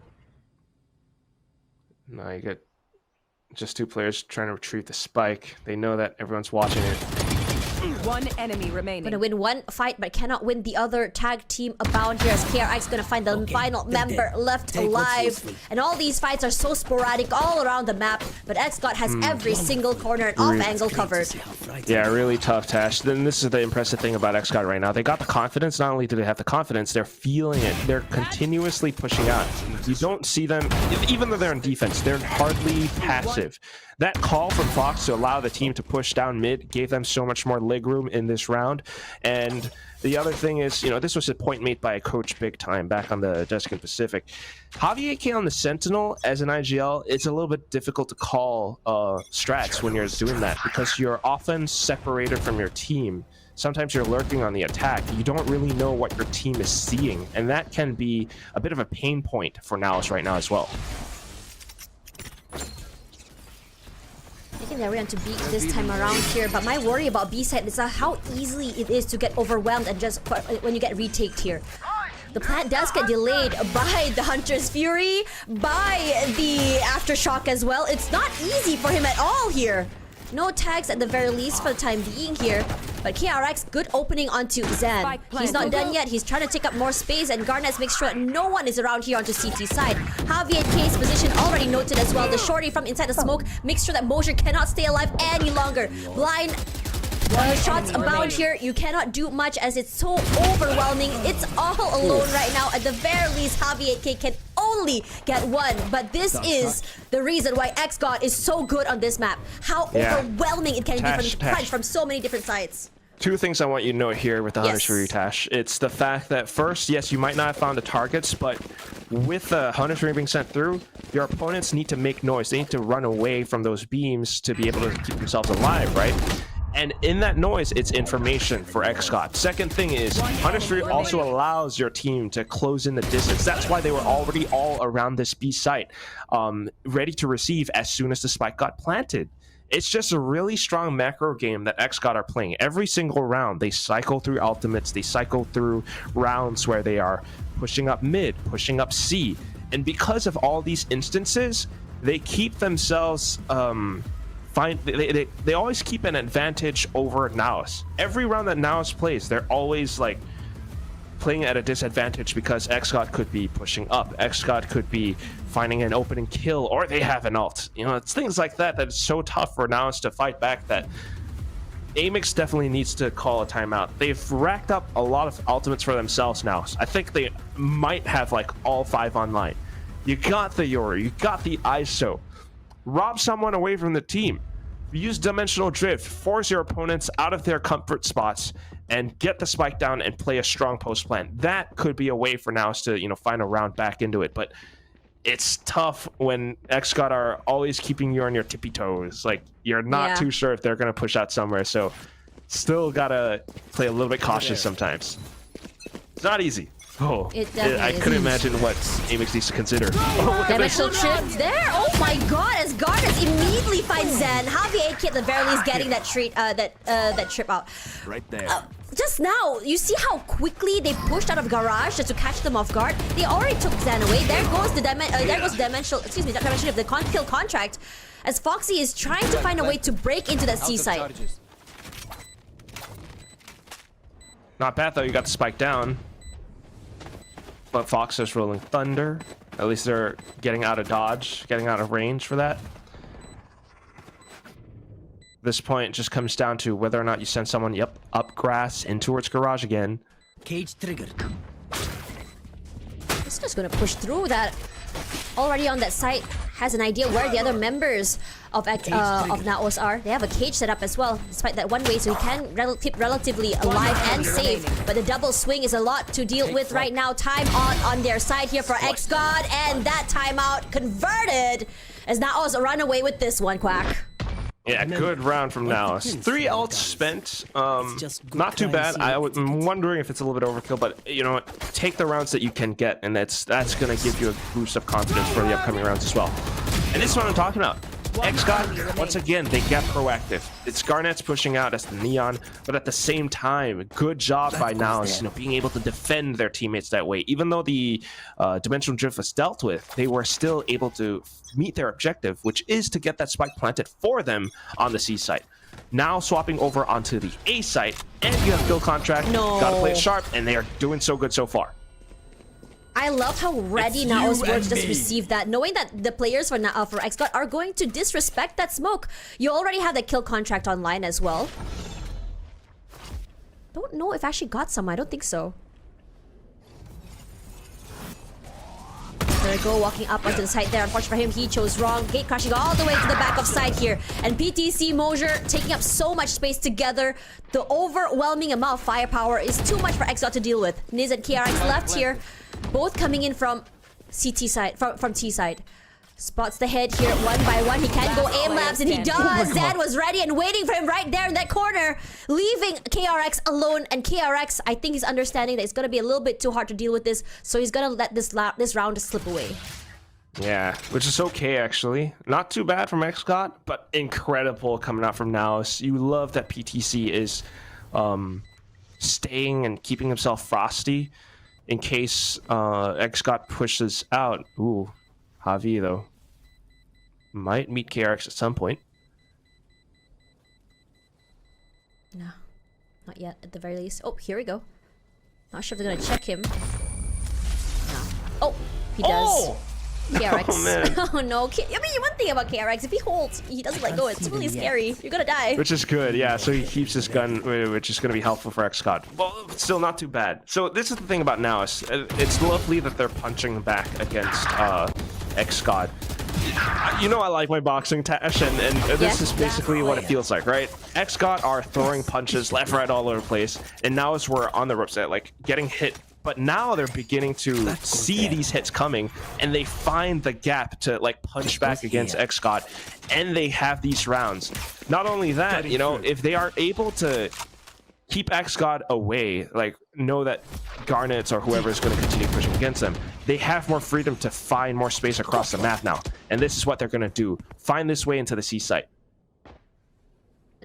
No, you get just two players trying to retrieve the spike. They know that everyone's watching it. One enemy remaining. Gonna win one fight, but cannot win the other. Tag team abound here as KRX gonna find the final member left alive. And all these fights are so sporadic all around the map, but XGOD has every single corner and off angle covered. Yeah, really tough, Tash. Then this is the impressive thing about XGOD right now. They got the confidence. Not only do they have the confidence, they're feeling it. They're continuously pushing out. You don't see them, even though they're in defense, they're hardly passive. That call from Fox to allow the team to push down mid gave them so much more leg room in this round. And the other thing is, you know, this was a point made by a coach big time back on the Deskin Pacific. Javi AK on the Sentinel as an IGL, it's a little bit difficult to call strats when you're doing that because you're often separated from your team. Sometimes you're lurking on the attack. You don't really know what your team is seeing, and that can be a bit of a pain point for NAOS right now as well. Making their way onto B this time around here, but my worry about B side is how easily it is to get overwhelmed and just when you get retaked here. The plant does get delayed by the Hunter's Fury, by the Aftershock as well. It's not easy for him at all here. No tags at the very least for the time being here. But KRX, good opening onto Zan. He's not done yet. He's trying to take up more space, and Garnet makes sure that no one is around here onto CT side. Javi and K's position already noted as well. The shorty from inside the smoke makes sure that Mosher cannot stay alive any longer. Blind shots abound here. You cannot do much as it's so overwhelming. It's all alone right now. At the very least, Javi 8K can only get one. But this is the reason why XGOD is so good on this map. How overwhelming it can be from the punch from so many different sides. Two things I want you to know here with the Hunter's Fury, Tash. It's the fact that first, yes, you might not have found the targets, but with the Hunter's Fury being sent through, your opponents need to make noise. They need to run away from those beams to be able to keep themselves alive, right? And in that noise, it's information for XGOD. Second thing is, Hunter's Fury also allows your team to close in the distance. That's why they were already all around this B site, ready to receive as soon as the spike got planted. It's just a really strong macro game that XGOD are playing. Every single round, they cycle through ultimates, they cycle through rounds where they are pushing up mid, pushing up C. And because of all these instances, they keep themselves... They always keep an advantage over NAOS. Every round that NAOS plays, they're always like playing at a disadvantage because XGOD could be pushing up, XGOD could be finding an opening kill, or they have an ult. You know, it's things like that that is so tough for NAOS to fight back that Amix definitely needs to call a timeout. They've racked up a lot of ultimates for themselves now. I think they might have like all 5 online. You got the Yori, you got the ISO. Rob someone away from the team. Use Dimensional Drift, force your opponents out of their comfort spots, and get the spike down and play a strong post plan. That could be a way for NAOS to, you know, find a round back into it. But it's tough when XGOD are always keeping you on your tippy toes. Like, you're not too sure if they're going to push out somewhere. So still got to play a little bit cautious sometimes. It's not easy. Oh, I couldn't imagine what Amix needs to consider. Oh, Dimensional trip there. Oh my god, as Garnet immediately finds Zen. Javi 8K at the very least getting that treat, that trip out. Right there. Just now, you see how quickly they pushed out of garage just to catch them off guard. They already took Zen away. There goes the dimensional. Excuse me, that dimension of the kill contract. As Foxy is trying to find a way to break into that C site. Not bad though. You got the spike down. But Fox is rolling Thunder. At least they're getting out of dodge, getting out of range for that. This point just comes down to whether or not you send someone, up grass in towards garage again. Cage triggered. This guy's gonna push through that. Already on that site, has an idea where the other members of NAOS are. They have a cage set up as well, despite that one way, so he can keep relatively alive and safe. But the double swing is a lot to deal with right now. Time on their side here for XGOD, and that timeout converted as NAOS run away with this one, Quack. Yeah, good round from NAOS. 3 ults spent. Not too bad. I'm wondering if it's a little bit overkill, but you know what? Take the rounds that you can get, and that's gonna give you a boost of confidence for the upcoming rounds as well. And this is what I'm talking about. XGOD, once again, they get proactive. It's Garnet's pushing out as the Neon, but at the same time, good job by NAOS, you know, being able to defend their teammates that way. Even though the Dimensional Drift was dealt with, they were still able to meet their objective, which is to get that spike planted for them on the C site. Now swapping over onto the A site, and you have kill contract. Gotta play it sharp, and they are doing so good so far. I love how ready NAOS were to just receive that, knowing that the players for XGOD are going to disrespect that smoke. You already have the kill contract online as well. Don't know if I actually got some. I don't think so. There we go, walking up onto the side there. Unfortunately for him, he chose wrong. Gate crashing all the way to the back of side here. And PTC Mosher taking up so much space together. The overwhelming amount of firepower is too much for XGOD to deal with. Niz and KRX left here. Both coming in from CT side, from T side. Spots the head here one by one. He can go aim labs, and he does. Zan was ready and waiting for him right there in that corner, leaving KRX alone. And KRX, I think he's understanding that it's going to be a little bit too hard to deal with this, so he's going to let this round slip away. Yeah, which is okay actually. Not too bad from XGOD, but incredible coming out from NAOS. You love that PTC is staying and keeping himself frosty. in case XGOD pushes out. Ooh, Javi though might meet KRX at some point. No, not yet. At the very least. Oh, here we go. Not sure if they're gonna check him. No. Oh, he does. Oh! KRX. Oh, man. Oh no. I mean, one thing about KRX, if he holds, he doesn't let go. It's really scary. You're gonna die. Which is good, yeah. So he keeps his gun, which is going to be helpful for XGOD. Well, still not too bad. So this is the thing about NAOS. It's lovely that they're punching back against XGOD. You know I like my boxing, Tash, and this is basically what it feels like, right? XGOD are throwing punches left, right, all over the place, and NAOS were on the ropes, like getting hit. But now they're beginning to see these hits coming, and they find the gap to like punch back against XGOD, and they have these rounds. Not only that, you know, if they are able to keep XGOD away, like know that Garnets or whoever is going to continue pushing against them, they have more freedom to find more space across the map now. And this is what they're going to do. Find this way into the C site.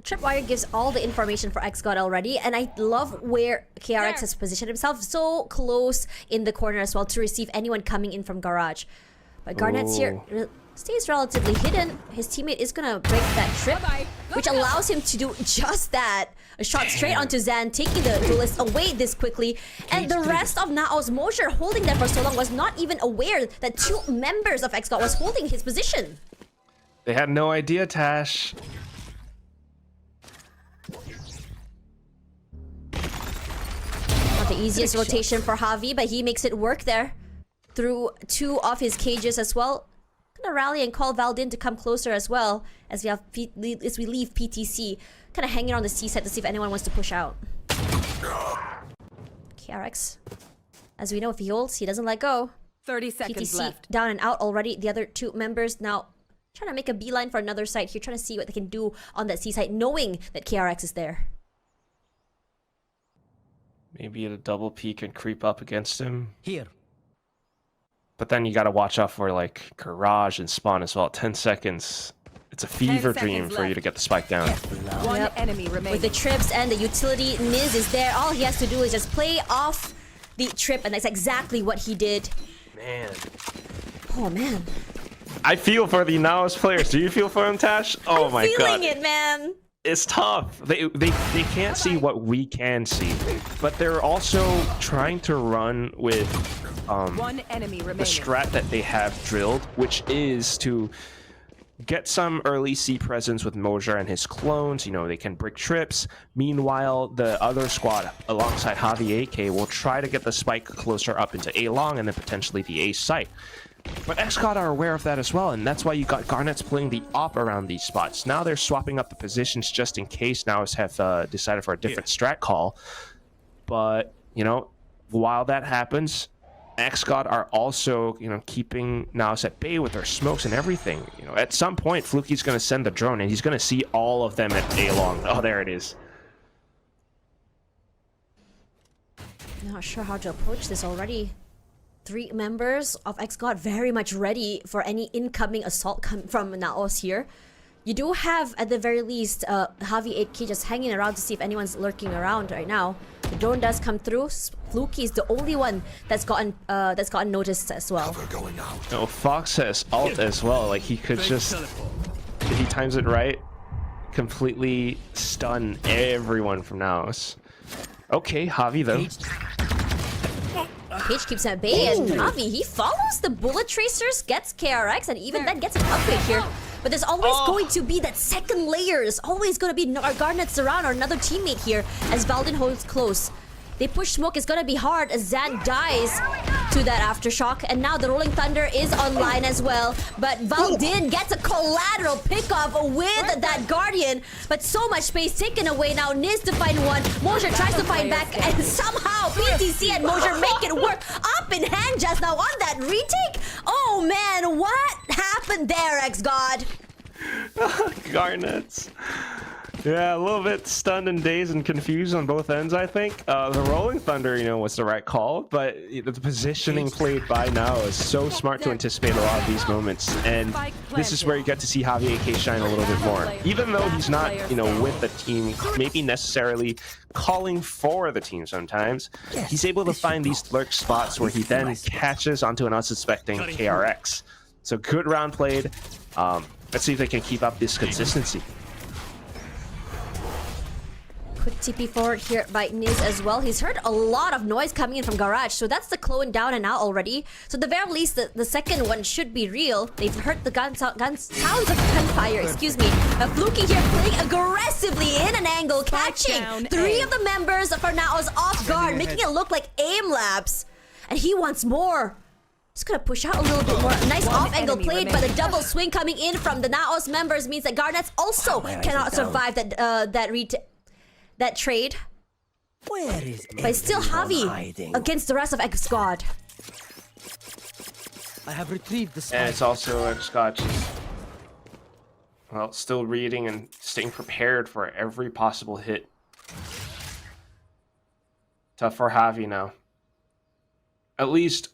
Tripwire gives all the information for XGOD already, and I love where KRX has positioned himself so close in the corner as well to receive anyone coming in from garage. But Garnet's here stays relatively hidden. His teammate is gonna break that trip, which allows him to do just that. A shot straight onto Zan, taking the duelist away this quickly. And the rest of NAOS, Mosher holding there for so long, was not even aware that two members of XGOD was holding his position. They had no idea, Tash. Not the easiest rotation for Javi, but he makes it work there. Through two of his cages as well. Gonna rally and call Valdin to come closer as well as we leave PTC. Kind of hanging on the C side to see if anyone wants to push out. KRX, as we know, if he holds, he doesn't let go. 30 seconds PTC left. down and out already. The other two members now trying to make a beeline for another site here, trying to see what they can do on that C side, knowing that KRX is there. Maybe a double peek and creep up against him. Here. But then you got to watch out for like garage and spawn as well. 10 seconds. It's a fever dream seconds for you left. to get the spike down. One Yep. enemy remaining. With the trips and the utility, Niz is there. All he has to do is just play off the trip, and that's exactly what he did. Man. Oh man. I feel for the NAOS players. Do you feel for them, Tash? Oh my god. Feeling it, man. It's tough. They can't see what we can see. But they're also trying to run with One enemy remaining. the strat that they have drilled, which is to get some early C presence with Mosher and his clones. You know, they can break trips. Meanwhile, the other squad alongside Javi AK will try to get the spike closer up into A long and then potentially the A site. But XGOD are aware of that as well, and that's why you got Garnets playing the op around these spots. Now they're swapping up the positions just in case NAOS have decided for a different strat call. But, you know, while that happens, XGOD are also, you know, keeping NAOS at bay with their smokes and everything. You know, at some point, Fluky's going to send the drone, and he's going to see all of them at A long. Oh, there it is. Not sure how to approach this already. 3 members of XGOD very much ready for any incoming assault from NAOS here. You do have, at the very least, Javi 8K just hanging around to see if anyone's lurking around right now. The drone does come through. Fluky is the only one that's gotten noticed as well. Oh, Fox has ult as well. Like, he could just, if he times it right, completely stun everyone from NAOS. Okay, Javi though. Page keeps at bay, and Javi, he follows the bullet tracers, gets KRX, and even then gets an upgrade here. But there's always going to be that second layer. There's always going to be Garnets around or another teammate here as Valdin holds close. They push smoke. It's going to be hard as Zan dies to that aftershock. And now the Rolling Thunder is online as well. But Valdin gets a collateral pickoff with that Guardian. But so much space taken away now. Niz to find one. Mosher tries to find back. And somehow PTC and Mosher make it work. Up in hand just now on that retake. Oh man, what happened there, XGOD? Garnets. Yeah, a little bit stunned and dazed and confused on both ends, I think. The Rolling Thunder, was the right call, but the positioning played by now is so smart to anticipate a lot of these moments. And this is where you get to see Javi AK shine a little bit more. Even though he's not, with the team, maybe necessarily calling for the team sometimes, he's able to find these lurk spots where he then catches onto an unsuspecting KRX. So good round played. Let's see if they can keep up this consistency. Quick TP forward here by Niz as well. He's heard a lot of noise coming in from Garage, so that's the clone down and out already. So at the very least, the second one should be real. They've heard the sounds of gunfire, excuse me. Fluky here playing aggressively in an angle, catching 3 of the members for NAOS off guard, making it look like aim labs. And he wants more. Just gonna push out a little bit more. Nice off-angle played, but the double swing coming in from the NAOS members means that Garnets also cannot survive that trade. Where is But still Javi against the rest of XGOD. I have retrieved the spike. And it's also XGOD just, well, still reading and staying prepared for every possible hit. Tough for Javi now. At least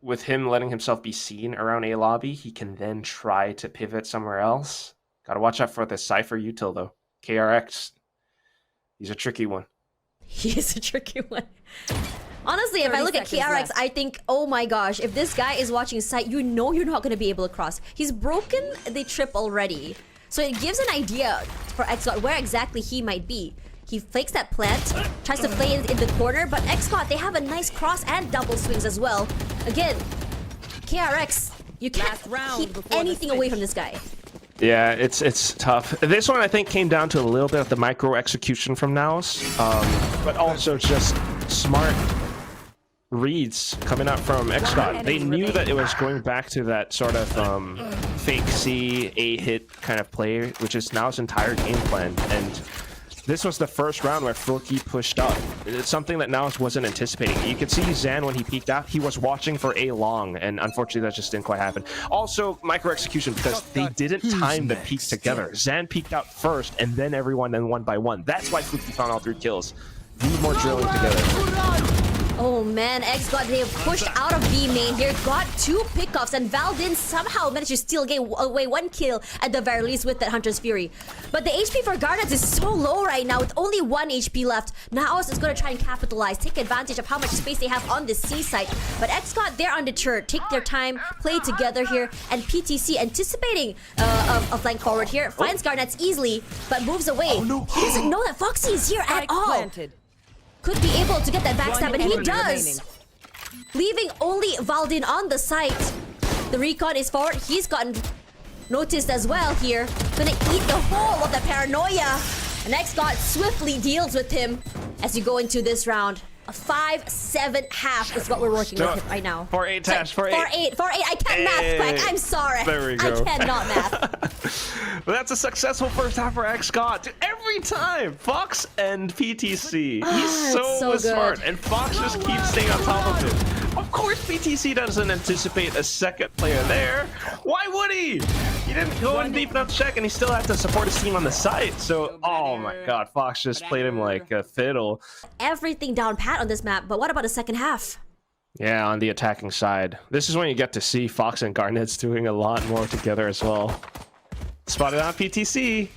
with him letting himself be seen around A lobby, he can then try to pivot somewhere else. Gotta watch out for the Cypher util though. KRX, he's a tricky one. He is a tricky one. Honestly, if I look at KRX, I think, oh my gosh, if this guy is watching sight, you're not going to be able to cross. He's broken the trip already. So it gives an idea for XGOD where exactly he might be. He fakes that plant, tries to play in the corner, but XGOD, they have a nice cross and double swings as well. Again, KRX, you can't keep anything away from this guy. Yeah, it's tough. This one I think came down to a little bit of the micro execution from NAOS, but also just smart reads coming out from XGOD. They knew that it was going back to that sort of fake C, A-hit kind of play, which is NAOS' entire game plan. And this was the first round where Fluky pushed up. It's something that NAOS wasn't anticipating. You could see Zan when he peeked out, he was watching for A long, and unfortunately that just didn't quite happen. Also, micro execution because they didn't time the peaks together. Zan peeked out first, and then everyone then one by one. That's why Fluky found all 3 kills. Need more drilling together. Oh man, XGOD, they have pushed out of B main here, got 2 pickoffs, and Valdin somehow managed to still get away 1 kill at the very least with that Hunter's Fury. But the HP for Garnets is so low right now with only 1 HP left. NAOS is going to try and capitalize, take advantage of how much space they have on the C side. But XGOD, they're undeterred, take their time, play together here, and PTC anticipating a flank forward here, finds Garnets easily, but moves away. He doesn't know that Foxy is here at all. Could be able to get that backstab, and he does! Leaving only Valdin on the site. The recon is forward. He's gotten noticed as well here. Gonna eat the whole of the paranoia. And XGOD swiftly deals with him as you go into this round. A 5-7 half is what we're working with right now. 4-8 Tash, 4-8. 4-8. I can't math quick. I'm sorry. There we go. I cannot math. Well, that's a successful first half for XGOD. Every time, Fox and PTC. He's so smart, and Fox just keeps staying on top of him. Of course, PTC doesn't anticipate a second player there. Why would he? He didn't go in deep enough check, and he still had to support his team on the side. So, oh my God, Fox just played him like a fiddle. Everything down pat on this map, but what about the second half? Yeah, on the attacking side. This is when you get to see Fox and Garnets doing a lot more together as well. Spotted on PTC.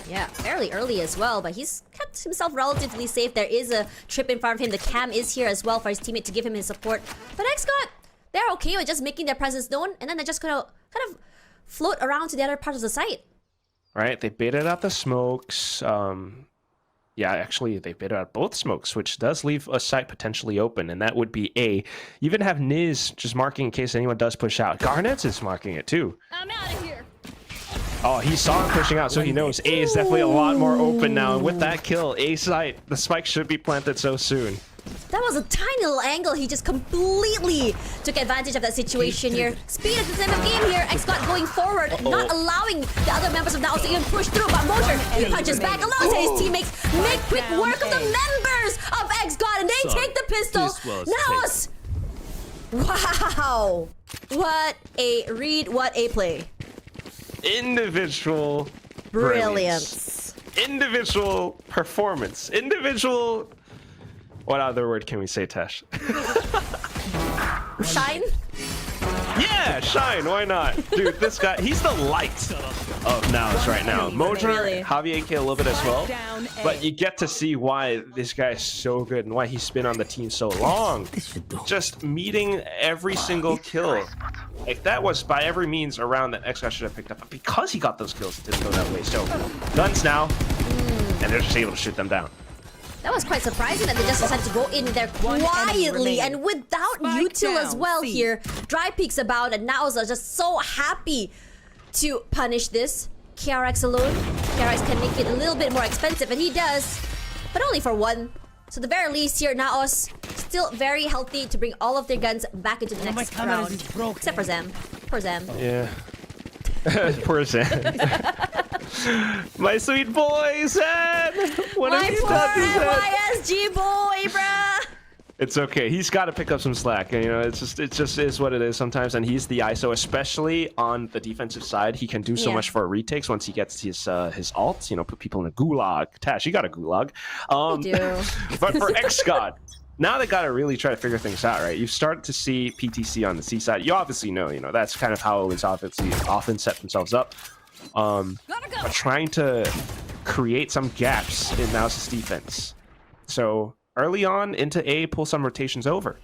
Yeah, fairly early as well, but he's kept himself relatively safe. There is a trip in front of him. The cam is here as well for his teammate to give him his support. But XGOD, they're okay with just making their presence known, and then they're just gonna kind of float around to the other part of the site. Right, they baited out the smokes. Yeah, actually, they baited out both smokes, which does leave a site potentially open, and that would be A. You even have Niz just marking in case anyone does push out. Garnets is marking it too. I'm out of here. Oh, he saw him pushing out, so he knows A is definitely a lot more open now. And with that kill, A site, the spike should be planted so soon. That was a tiny little angle. He just completely took advantage of that situation here. Speed at the time of game here. XGOD going forward, not allowing the other members of NAOS to even push through. But Moser, he punches back alongside his teammates. Make quick work of the members of XGOD, and they take the pistol. NAOS! Wow! What a read, what a play. Individual Brilliance. individual performance. Individual. What other word can we say, Tesh? Shine? Yeah, shine. Why not? Dude, this guy, he's the light of NAOS right now. Mojo, Really? Javier K a little bit as well. Down A. But you get to see why this guy is so good and why he's been on the team so long. Just meeting every single kill. Like, that was by every means around that XGOD should have picked up. But because he got those kills, it didn't go that way. So, guns now, and they're just able to shoot them down. That was quite surprising that they just decided to go in there quietly and without Spike util as down, well C. here. Dry peeks about and NAOS are just so happy to punish this. KRX alone. KRX can make it a little bit more expensive, and he does, but only for one. So the very least here, NAOS still very healthy to bring all of their guns back into the next round. Except for Zam. Poor Zam. Yeah. Poor Zan. My sweet boy, Zan! What My have you poor done to Zan? NYSG boy, bruh! It's okay. He's got to pick up some slack. And, you know, it just is what it is sometimes. And he's the ISO, especially on the defensive side. He can do so Yeah. much for retakes once he gets his ult. You know, put people in a gulag. Tash, you got a gulag. I do. But for XGOD, now they got to really try to figure things out, right? You've started to see PTC on the C side. You obviously know, that's kind of how his often set themselves up. But trying to create some gaps in NAOS' defense. So early on into A, pull some rotations over.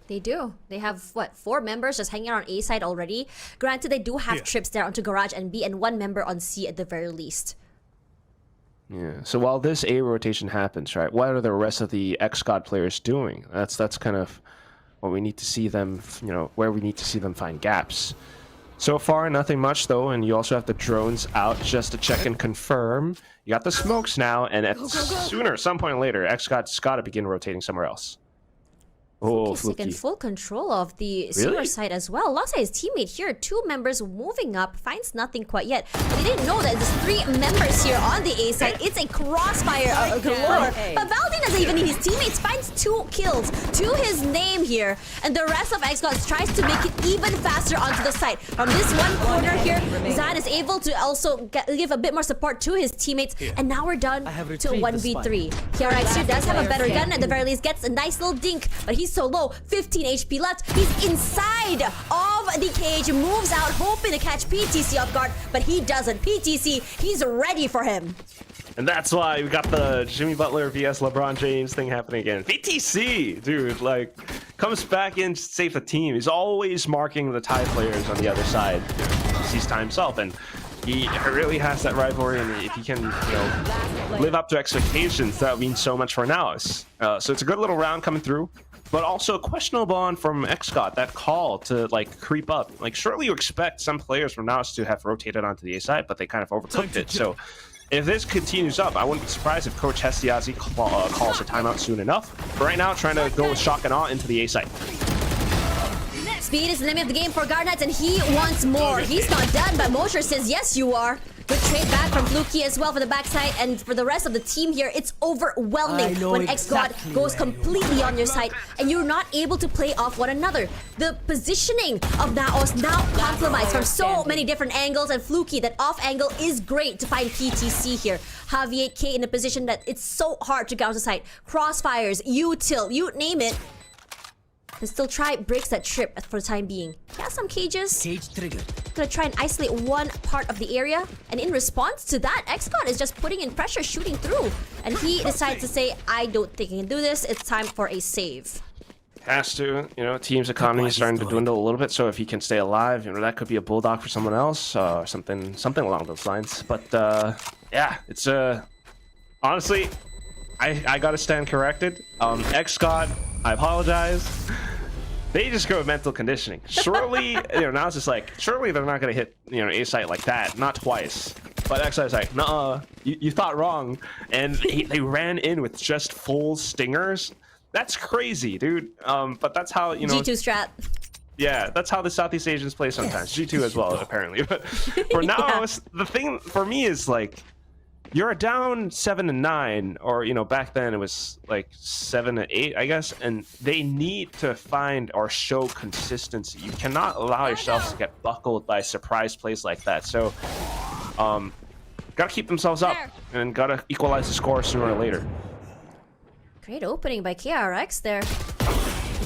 They do. They have, what, 4 members just hanging out on A side already? Granted, they do have trips there onto Garage and B, and 1 member on C at the very least. Yeah. So while this A rotation happens, right, what are the rest of the XGOD players doing? That's kind of what we need to see them, where we need to see them find gaps. So far, nothing much, though, and you also have the drones out just to check and confirm. You got the smokes now, and sooner, some point later, XGOD's got to begin rotating somewhere else. Oh, He's taken Fluky. full control of the sewer side as well. Lost his teammate here. 2 members moving up. Finds nothing quite yet. But they didn't know that there's 3 members here on the A side. It's a crossfire galore. But Valdin doesn't even need his teammates. Finds 2 kills to his name here. And the rest of XGOD tries to make it even faster onto the side. From this one corner here, Zan is able to also give a bit more support to his teammates. And now we're done to retrieved the 1v3. KRX here does have a better gun. At the very least, gets a nice little dink. But he's so low, 15 HP left. He's inside of the cage, moves out, hoping to catch PTC off guard, but he doesn't. PTC, he's ready for him. And that's why we got the Jimmy Butler vs LeBron James thing happening again. PTC, dude, comes back in to save the team. He's always marking the Thai players on the other side. He's Thai himself, and he really has that rivalry, and if he can, live up to expectations, that would mean so much for NAOS. So it's a good little round coming through. But also a questionable one from XGOD, that call to creep up. Surely you expect some players from NAOS to have rotated onto the A side, but they kind of overcooked it. So if this continues up, I wouldn't be surprised if Coach Hestiazi calls a timeout soon enough. But right now, trying to go with shock and awe into the A side. Speed is the name of the game for Garnet, and he wants more. He's not done, but Mosher says, yes, you are. Good trade back from Fluky as well for the backside, and for the rest of the team here, it's overwhelming when XGOD goes completely on your side, and you're not able to play off one another. The positioning of NAOS now compromised from so many different angles, and Fluky, that off angle is great to find PTC here. Javier K in a position that it's so hard to get onto site. Crossfires, util, you name it. And still try breaks that trip for the time being. He has some cages. Cage triggered. Gonna try and isolate one part of the area, and in response to that, XGOD is just putting in pressure, shooting through, and he decides to say, I don't think I can do this. It's time for a save. Has to, team's economy is starting to dwindle a little bit, so if he can stay alive, that could be a bulldog for someone else, or something along those lines. But yeah, it's honestly, I gotta stand corrected. XGOD, I apologize. They just go with mental conditioning. Surely, now it's just surely they're not gonna hit, A site like that, not twice. But XGOD's like, nuh-uh, you thought wrong, and they ran in with just full stingers. That's crazy, dude. But that's how, G2 strat. Yeah, that's how the Southeast Asians play sometimes. G2 as well, apparently. But for now, the thing for me is you're down 7-9, or back then it was 7-8, I guess, and they need to find or show consistency. You cannot allow yourselves to get buckled by surprise plays like that. So gotta keep themselves up and gotta equalize the score sooner or later. Great opening by KRX there.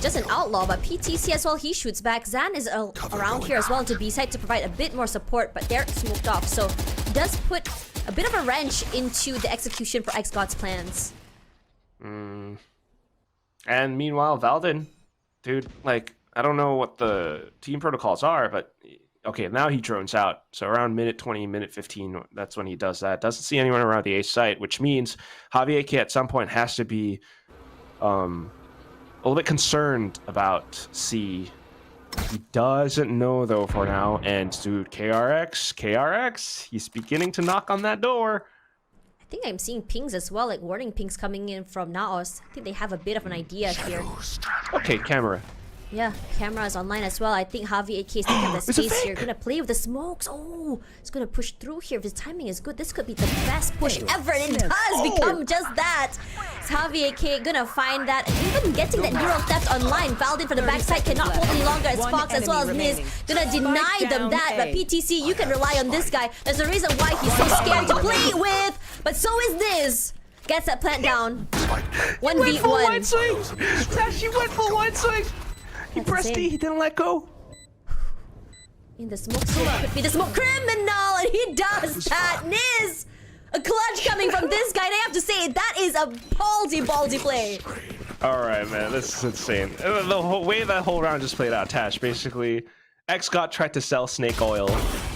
Just an outlaw, but PTC as well, he shoots back. Zan is around here as well to B side to provide a bit more support, but they're smoked off. So does put a bit of a wrench into the execution for XGOD's plans. And meanwhile, Valdin, dude, like, I don't know what the team protocols are, but okay, now he drones out. So around minute 20, minute 15, that's when he does that. Doesn't see anyone around the A site, which means Javier K at some point has to be a little bit concerned about C. He doesn't know though for now. And dude, KRX, he's beginning to knock on that door. I think I'm seeing pings as well, like warning pings coming in from NAOS. I think they have a bit of an idea here. Okay, camera. Yeah, camera is online as well. I think Javi AK is taking the space here. Gonna play with the smokes. Oh, it's gonna push through here. If his timing is good, this could be the best push ever. And it does become just that. So Javi AK gonna find that. And even getting that neural theft online. Valdin from the backside cannot hold any longer as Fox as well as Niz. Gonna deny them that. But PTC, you can rely on this guy. There's a reason why he's so scared to play with. But so is Niz. Gets that plant down. 1v1. Tashi went for wide swing. He pressed E, he didn't let go. In the smoke, so could be the smoke criminal, and he does that. Niz, a clutch coming from this guy. And I have to say, that is a ballsy play. All right, man, this is insane. The whole way that whole round just played out, Tash, basically, XGOD tried to sell snake oil.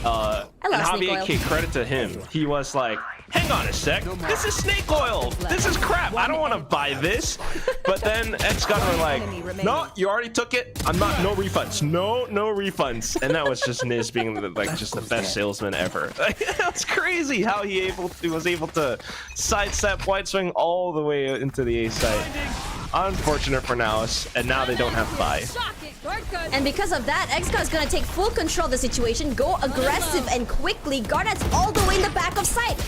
And Javier K, credit to him. He was like, hang on a sec, this is snake oil. This is crap. I don't want to buy this. But then XGOD were like, no, you already took it. I'm not, no refunds. No refunds. And that was just Niz being like just the best salesman ever. That's crazy how he was able to sidestep wide swing all the way into the A site. Unfortunate for NAOS, and now they don't have to buy. And because of that, XGOD is going to take full control of the situation, go aggressive and quickly. Garnet's all the way in the back of sight.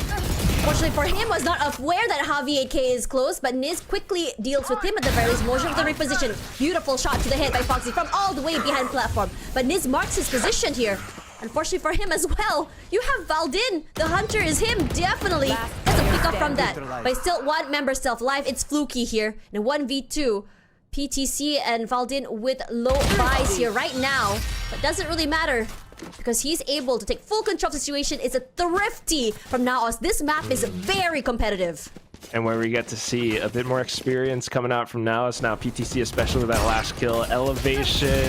Fortunately for him, was not aware that Javi AK is close, but Niz quickly deals with him at the very least. Motion for the reposition. Beautiful shot to the head by Foxy from all the way behind platform. But Niz marks his position here. Unfortunately for him as well, you have Valdin. The hunter is him, definitely. Has a pick up from that. But still one member self alive. It's Fluky here. In 1v2, PTC and Valdin with low buys here right now. But doesn't really matter because he's able to take full control of the situation. It's a thrifty from NAOS. This map is very competitive. And where we get to see a bit more experience coming out from NAOS. Now PTC, especially with that last kill, elevation.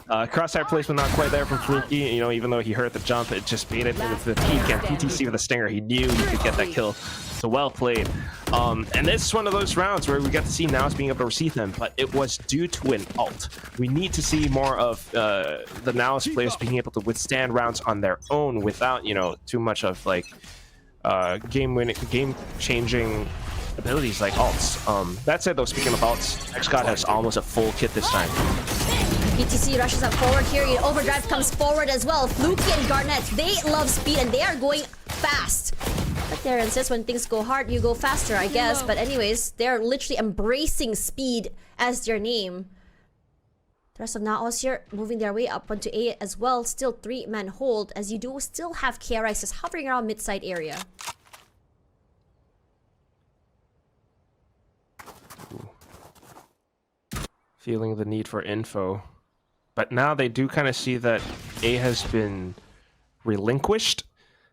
Crosshair placement not quite there from Fluky. You know, even though he hurt the jump, it just baited into the peak. And PTC with a stinger, he knew he could get that kill. So well played. And this is one of those rounds where we get to see NAOS being able to receive them, but it was due to an ult. We need to see more of the NAOS players being able to withstand rounds on their own without, you know, too much of like game-changing abilities like ults. That said, though, speaking of ults, XGOD has almost a full kit this time. PTC rushes up forward here. Overdrive comes forward as well. Fluky and Garnet, they love speed and they are going fast. But Darren says when things go hard, you go faster, I guess. But anyways, they're literally embracing speed as their name. The rest of NAOS here moving their way up onto A as well. Still 3-man hold as you do still have KRX just hovering around mid-side area. Feeling the need for info. But now they do kind of see that A has been relinquished.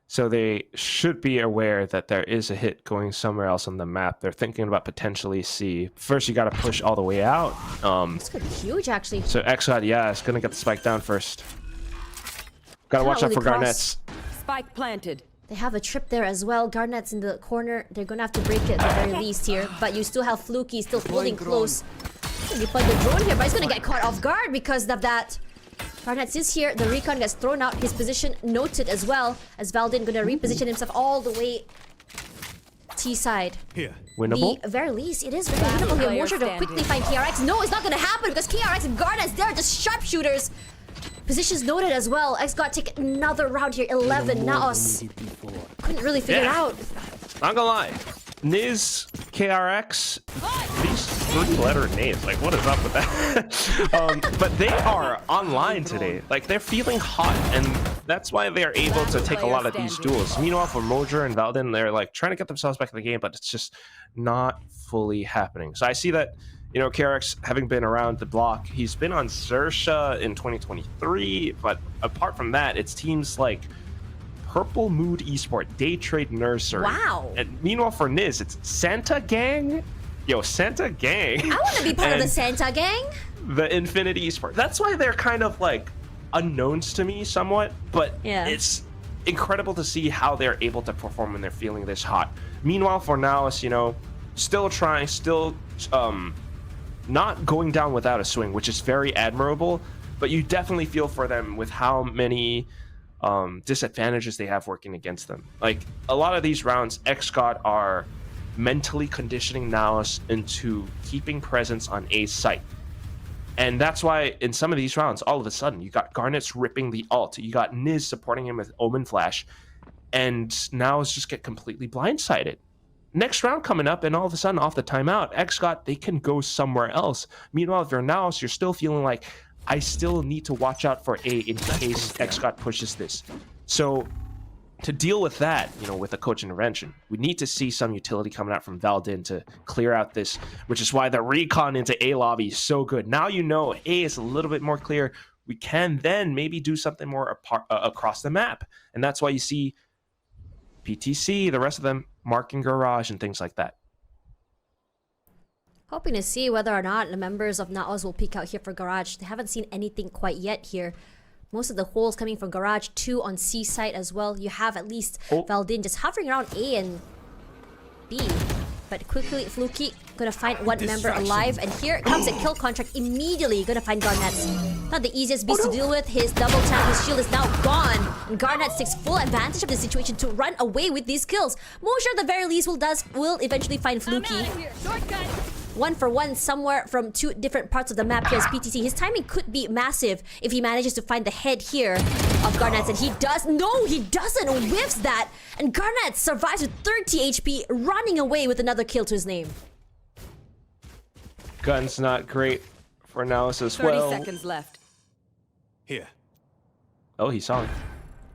So they should be aware that there is a hit going somewhere else on the map. They're thinking about potentially C. First, you got to push all the way out. This could be huge, actually. So XGOD, yeah, is going to get the spike down first. Got to watch out for Garnets. Spike planted. They have a trip there as well. Garnet's in the corner. They're going to have to break it at the very least here. But you still have Fluky still holding close. You put the drone here, but he's going to get caught off guard because of that. Garnets is here. The recon gets thrown out. His position noted as well. As Valdin going to reposition himself all the way T side. Here. Winnable? The very least, it is very winnable here. Motion to quickly find KRX. No, it's not going to happen because KRX and Garnets, they're just sharpshooters. Positions noted as well. XGOD take another round here. 11. NAOS couldn't really figure it out. Not gonna lie. Niz, KRX, these 3-letter names, like what is up with that? But they are online today. Like they're feeling hot and that's why they're able to take a lot of these duels. Meanwhile, for Mojer and Valdin, they're like trying to get themselves back in the game, but it's just not fully happening. So I see that, you know, KRX, having been around the block, he's been on Xersha in 2023, but apart from that, it's teams like Purple Mood Esport, Day Trade Nursery. Wow. And meanwhile, for Niz, it's Santa Gang. Yo, Santa Gang. I want to be part of the Santa Gang. The Infinity Esport. That's why they're kind of like unknowns to me somewhat, but Yeah. it's incredible to see how they're able to perform when they're feeling this hot. Meanwhile, for NAOS, you know, still trying, still not going down without a swing, which is very admirable, but you definitely feel for them with how many disadvantages they have working against them. Like, a lot of these rounds, XGOD are mentally conditioning NAOS into keeping presence on A site. And that's why in some of these rounds, all of a sudden, you got Garnet's ripping the ult, you got Niz supporting him with Omen Flash, and NAOS just get completely blindsided. Next round coming up, and all of a sudden, off the timeout, XGOD, they can go somewhere else. Meanwhile, if you're NAOS, you're still feeling like, I still need to watch out for A in case XGOD pushes this. So to deal with that, you know, with a coach intervention, we need to see some utility coming out from Valdin to clear out this, which is why the recon into A lobby is so good. Now you know A is a little bit more clear. We can then maybe do something more across the map. And that's why you see PTC, the rest of them, marking Garage and things like that. Hoping to see whether or not the members of NAOS will peek out here for Garage. They haven't seen anything quite yet here. Most of the holes coming from Garage, 2 on C site as well. You have at least Valdin just hovering around A and B. But quickly, Fluky gonna find one member alive. And here comes a kill contract immediately. Gonna find Garnet's. Not the easiest beast to deal with. His double tap, his shield is now gone. And Garnet takes full advantage of the situation to run away with these kills. Mosher, at the very least, will eventually find Fluky. 1-for-1 somewhere from 2 different parts of the map here as PTC. His timing could be massive if he manages to find the head here of Garnet. And he does. No, he doesn't. Whiffs that. And Garnet survives with 30 HP, running away with another kill to his name. Gun's not great for NAOS as well. 30 seconds left. Here. Oh, he saw it.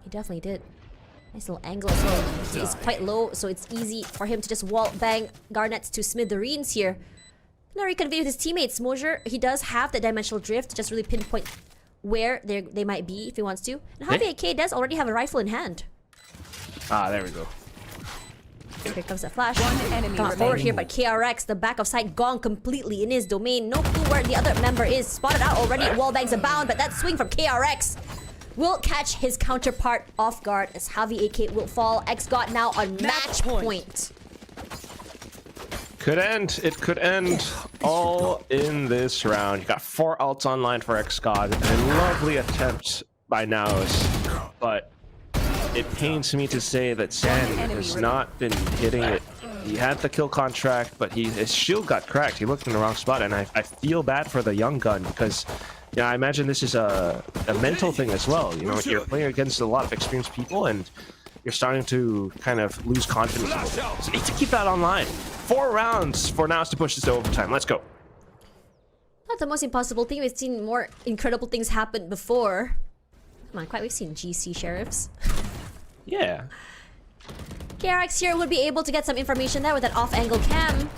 He definitely did. Nice little angle as well. He's quite low, so it's easy for him to just wall bang Garnet to smithereens here. Now reconvene with his teammates. Mosher, he does have the dimensional drift to just really pinpoint where they might be if he wants to. And Javi AK does already have a rifle in hand. Ah, there we go. Here comes that flash. One enemy Come forward remaining. here, but KRX, the back of sight, gone completely in his domain. No clue where the other member is. Spotted out already. Wallbangs abound, but that swing from KRX will catch his counterpart off guard as Javi AK will fall. XGOD now on match point. Could end. It could end all in this round. You got 4 ults online for XGOD. A lovely attempt by NAOS, but it pains me to say that Sandy has not been hitting it. He had the kill contract, but his shield got cracked. He looked in the wrong spot, and I feel bad for the young gun because, you know, I imagine this is a mental thing as well. You know, you're playing against a lot of experienced people, and you're starting to kind of lose confidence. So you need to keep that online. 4 rounds for NAOS to push this to overtime. Let's go. Not the most impossible thing. We've seen more incredible things happen before. Come on, we've seen GC sheriffs. Yeah. KRX here would be able to get some information there with that off-angle cam.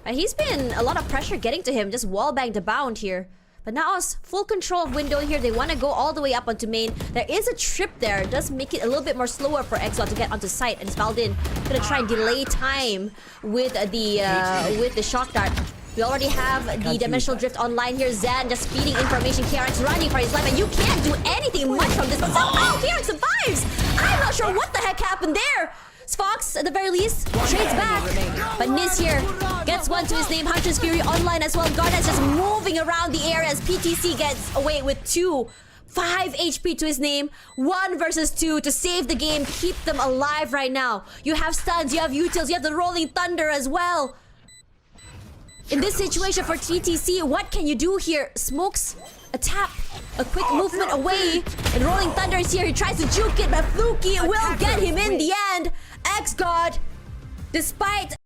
He's been a lot of pressure getting to him, just wall-banged abound here. But NAOS, full control of window here. They want to go all the way up onto main. There is a trip there. It does make it a little bit more slower for XGOD to get onto site. And Valdin gonna try and delay time with the shock dart. We already have the dimensional drift online here. Zan just feeding information. KRX running for his life, and you can't do anything much from this. But somehow KRX survives. I'm not sure what the heck happened there. Fox, at the very least, trades back. But Niz here gets one to his name. Hunter's Fury online as well. Garnet's just moving around the area as PTC gets away with 2. 5 HP to his name. 1 versus 2 to save the game. Keep them alive right now. You have stuns, you have utils, you have the Rolling Thunder as well. In this situation for TTC, what can you do here? Smokes, a tap, a quick movement away. And Rolling Thunder is here. He tries to juke it, but Fluky will get him in the end. XGOD, despite